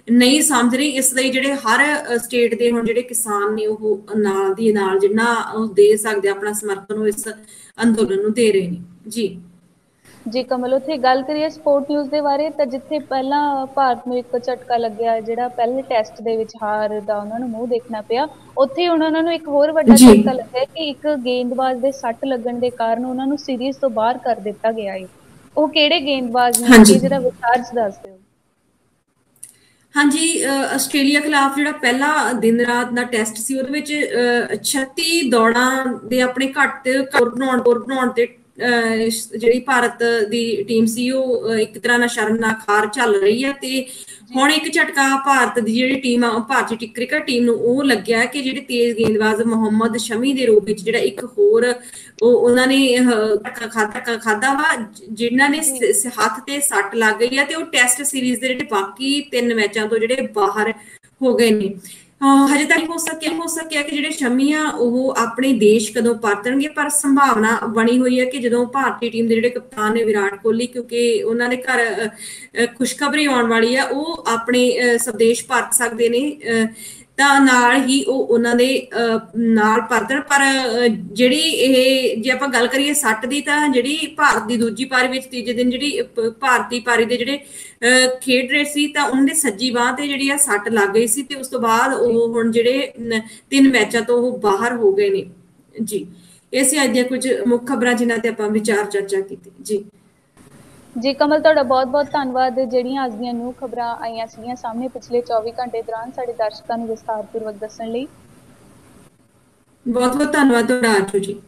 ਨਹੀਂ ਸਮਝ ਰਹੀ। ਇਸ ਲਈ ਜਿਹੜੇ ਹਰ ਸਟੇਟ ਦੇ ਹੁਣ ਜਿਹੜੇ ਕਿਸਾਨ ਨੇ ਉਹ ਨਾਲ ਦੀ ਨਾਲ ਜਿੰਨਾ ਉਹ ਦੇ ਸਕਦੇ ਆਪਣਾ ਸਮਰਥਨ ਉਹ ਇਸ ਅੰਦੋਲਨ ਨੂੰ ਦੇ ਰਹੇ ਨੇ। ਜੀ ਕਮਲ, ਉੱਥੇ ਗੱਲ ਕਰੀਏ ਸਪੋਰਟ ਨਿਊਜ਼ ਦੇ ਬਾਰੇ, ਤਾਂ ਜਿੱਥੇ ਪਹਿਲਾਂ ਭਾਰਤ ਨੂੰ ਇੱਕ ਝਟਕਾ ਲੱਗਿਆ, ਜਿਹੜਾ ਪਹਿਲੇ ਟੈਸਟ ਦੇ ਵਿੱਚ ਹਾਰ ਦਾ ਉਹਨਾਂ ਨੂੰ ਮੂੰਹ ਦੇਖਣਾ ਪਿਆ, ਉੱਥੇ ਹੁਣ ਉਹਨਾਂ ਨੂੰ ਇੱਕ ਹੋਰ ਵੱਡਾ ਜੀ ਝਟਕਾ ਲੱਗਿਆ ਕਿ ਇੱਕ ਗੇਂਦਬਾਜ਼ ਦੇ ਸੱਟ ਲੱਗਣ ਦੇ ਕਾਰਨ ਉਹਨਾਂ ਨੂੰ ਸੀਰੀਜ਼ ਤੋਂ ਬਾਹਰ ਕਰ ਦਿੱਤਾ ਗਿਆ ਹੈ। ਉਹ ਕਿਹੜੇ ਗੇਂਦਬਾਜ਼ ਨੇ, ਹਾਂਜੀ ਇਹ ਜਿਹੜਾ ਵਿਸਥਾਰ ਚ ਦੱਸ ਦਿਓ। ਹਾਂਜੀ ਆਸਟ੍ਰੇਲੀਆ ਖਿਲਾਫ ਜਿਹੜਾ ਪਹਿਲਾ ਦਿਨ ਰਾਤ ਦਾ ਟੈਸਟ ਸੀ, ਉਹਦੇ ਵਿੱਚ 36 ਦੌੜਾਂ ਦੇ ਆਪਣੇ ਘੱਟ ਸਕੋਰ ਬਣਾਉਣ ਤੇ ਜਿਹੜੀ ਭਾਰਤ ਦੀ ਟੀਮ ਸੀ ਉਹ ਇੱਕ ਤਰ੍ਹਾਂ ਨਾਲ ਸ਼ਰਮਨਾਕ ਹਾਰ ਚੱਲ ਰਹੀ ਹੈ। ਤੇ ਹੁਣ ਇੱਕ ਝਟਕਾ ਭਾਰਤ ਦੀ ਜਿਹੜੀ ਟੀਮ ਆ, ਭਾਰਤੀ ਕ੍ਰਿਕਟ ਟੀਮ ਨੂੰ ਉਹ ਲੱਗਿਆ ਕਿ ਜਿਹੜੇ ਤੇਜ਼ ਗੇਂਦਬਾਜ਼ ਮੁਹੰਮਦ ਸ਼ਮੀ ਦੇ ਰੂਪ ਵਿੱਚ ਜਿਹੜਾ ਇੱਕ ਹੋਰ ਉਹਨਾਂ ਨੇ ਖਾਦਾ ਵਾ, ਜਿਨ੍ਹਾਂ ਨੇ ਹੱਥ ਤੇ ਸੱਟ ਲੱਗ ਗਈ ਆ, ਤੇ ਉਹ ਟੈਸਟ ਸੀਰੀਜ਼ ਦੇ ਜਿਹੜੇ ਬਾਕੀ 3 ਮੈਚਾਂ ਤੋਂ ਜਿਹੜੇ ਬਾਹਰ ਹੋ ਗਏ ਨੇ। ਹਜੇ ਤੱਕ ਹੋ ਸਕਿਆ ਕਿ ਜਿਹੜੇ ਸ਼ਮੀ ਆ ਉਹ ਆਪਣੇ ਦੇਸ਼ ਕਦੋਂ ਪਰਤਣਗੇ, ਪਰ ਸੰਭਾਵਨਾ ਬਣੀ ਹੋਈ ਹੈ ਕਿ ਜਦੋਂ ਭਾਰਤੀ ਟੀਮ ਦੇ ਜਿਹੜੇ ਕਪਤਾਨ ਨੇ ਵਿਰਾਟ ਕੋਹਲੀ, ਕਿਉਂਕਿ ਉਹਨਾਂ ਦੇ ਘਰ ਖੁਸ਼ਖਬਰੀ ਆਉਣ ਵਾਲੀ ਆ, ਉਹ ਆਪਣੇ ਸਵਦੇਸ਼ ਪਰਤ ਸਕਦੇ ਨੇ, ਤਾਂ ਨਾਲ ਹੀ ਉਹ ਉਹਨਾਂ ਦੇ ਨਾਲ ਪਰਤਣ। ਪਰ ਜਿਹੜੀ ਇਹ ਜੇ ਆਪਾਂ ਗੱਲ ਕਰੀਏ ਸੱਟ ਦੀ, ਤਾਂ ਜਿਹੜੀ ਭਾਰਤ ਦੀ ਦੂਜੀ ਪਾਰੀ ਵਿੱਚ ਤੀਜੇ ਦਿਨ ਜਿਹੜੀ ਭਾਰਤੀ ਪਾਰੀ ਦੇ ਜਿਹੜੇ ਖੇਡ ਰਹੇ ਸੀ, ਤਾਂ ਉਹਨਾਂ ਦੇ ਸੱਜੀ ਬਾਂਹ ਤੇ ਜਿਹੜੀ ਆ ਸੱਟ ਲੱਗ ਗਈ ਸੀ, ਤੇ ਉਸ ਤੋਂ ਬਾਅਦ ਉਹ ਹੁਣ ਜਿਹੜੇ 3 ਮੈਚਾਂ ਤੋਂ ਉਹ ਬਾਹਰ ਹੋ ਗਏ ਨੇ। ਜੀ ਇਹ ਸੀ ਅੱਜ ਦੀਆਂ ਕੁਝ ਮੁੱਖ ਖਬਰਾਂ ਜਿਨ੍ਹਾਂ ਤੇ ਆਪਾਂ ਵਿਚਾਰ ਚਰਚਾ ਕੀਤੀ। ਜੀ ਕਮਲ, ਤੁਹਾਡਾ ਬਹੁਤ-ਬਹੁਤ ਧੰਨਵਾਦ, ਜਿਹੜੀਆਂ ਅੱਜ ਦੀਆਂ ਨਿਊ ਖਬਰਾਂ ਆਈਆਂ ਸੀਗੀਆਂ ਸਾਹਮਣੇ ਪਿਛਲੇ 24 ਘੰਟੇ ਦੌਰਾਨ ਸਾਡੇ ਦਰਸ਼ਕਾਂ ਨੂੰ ਵਿਸਥਾਰਪੂਰਵਕ ਦੱਸਣ ਲਈ। ਬਹੁਤ-ਬਹੁਤ ਧੰਨਵਾਦ ਤੁਹਾਡਾ ਆਜੂ ਜੀ।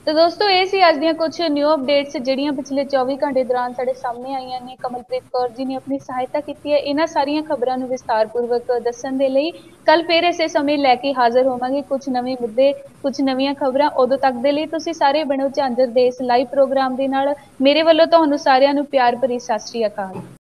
तो दोस्तों ये सी आज दियां कुछ न्यू अपडेट्स ਜਿਹੜੀਆਂ ਪਿਛਲੇ 24 ਘੰਟੇ ਦੌਰਾਨ ਸਾਡੇ ਸਾਹਮਣੇ ਆਈਆਂ ਨੇ। ਕਮਲਪ੍ਰੀਤ ਕੌਰ ਜੀ ਨੇ ਆਪਣੀ ਸਹਾਇਤਾ ਕੀਤੀ ਹੈ ਇਹਨਾਂ ਸਾਰੀਆਂ ਖਬਰਾਂ ਨੂੰ ਵਿਸਤਾਰਪੂਰਵਕ ਦੱਸਣ ਦੇ ਲਈ। ਕੱਲ ਫੇਰ ਇਸੇ ਸਮੇਂ ਲੈ ਕੇ ਹਾਜ਼ਰ ਹੋਵਾਂਗੇ ਕੁਝ ਨਵੇਂ ਮੁੱਦੇ, ਕੁਝ ਨਵੀਆਂ ਖਬਰਾਂ। ਉਦੋਂ ਤੱਕ ਦੇ ਲਈ ਤੁਸੀਂ ਸਾਰੇ ਬਣੋ ਝਾਂਜਰ ਦੇ ਇਸ ਲਾਈਵ ਪ੍ਰੋਗਰਾਮ ਦੇ ਨਾਲ। ਮੇਰੇ ਵੱਲੋਂ ਤੁਹਾਨੂੰ ਸਾਰਿਆਂ ਨੂੰ ਪਿਆਰ ਭਰੀ ਸਤਿ ਸ਼੍ਰੀ ਅਕਾਲ।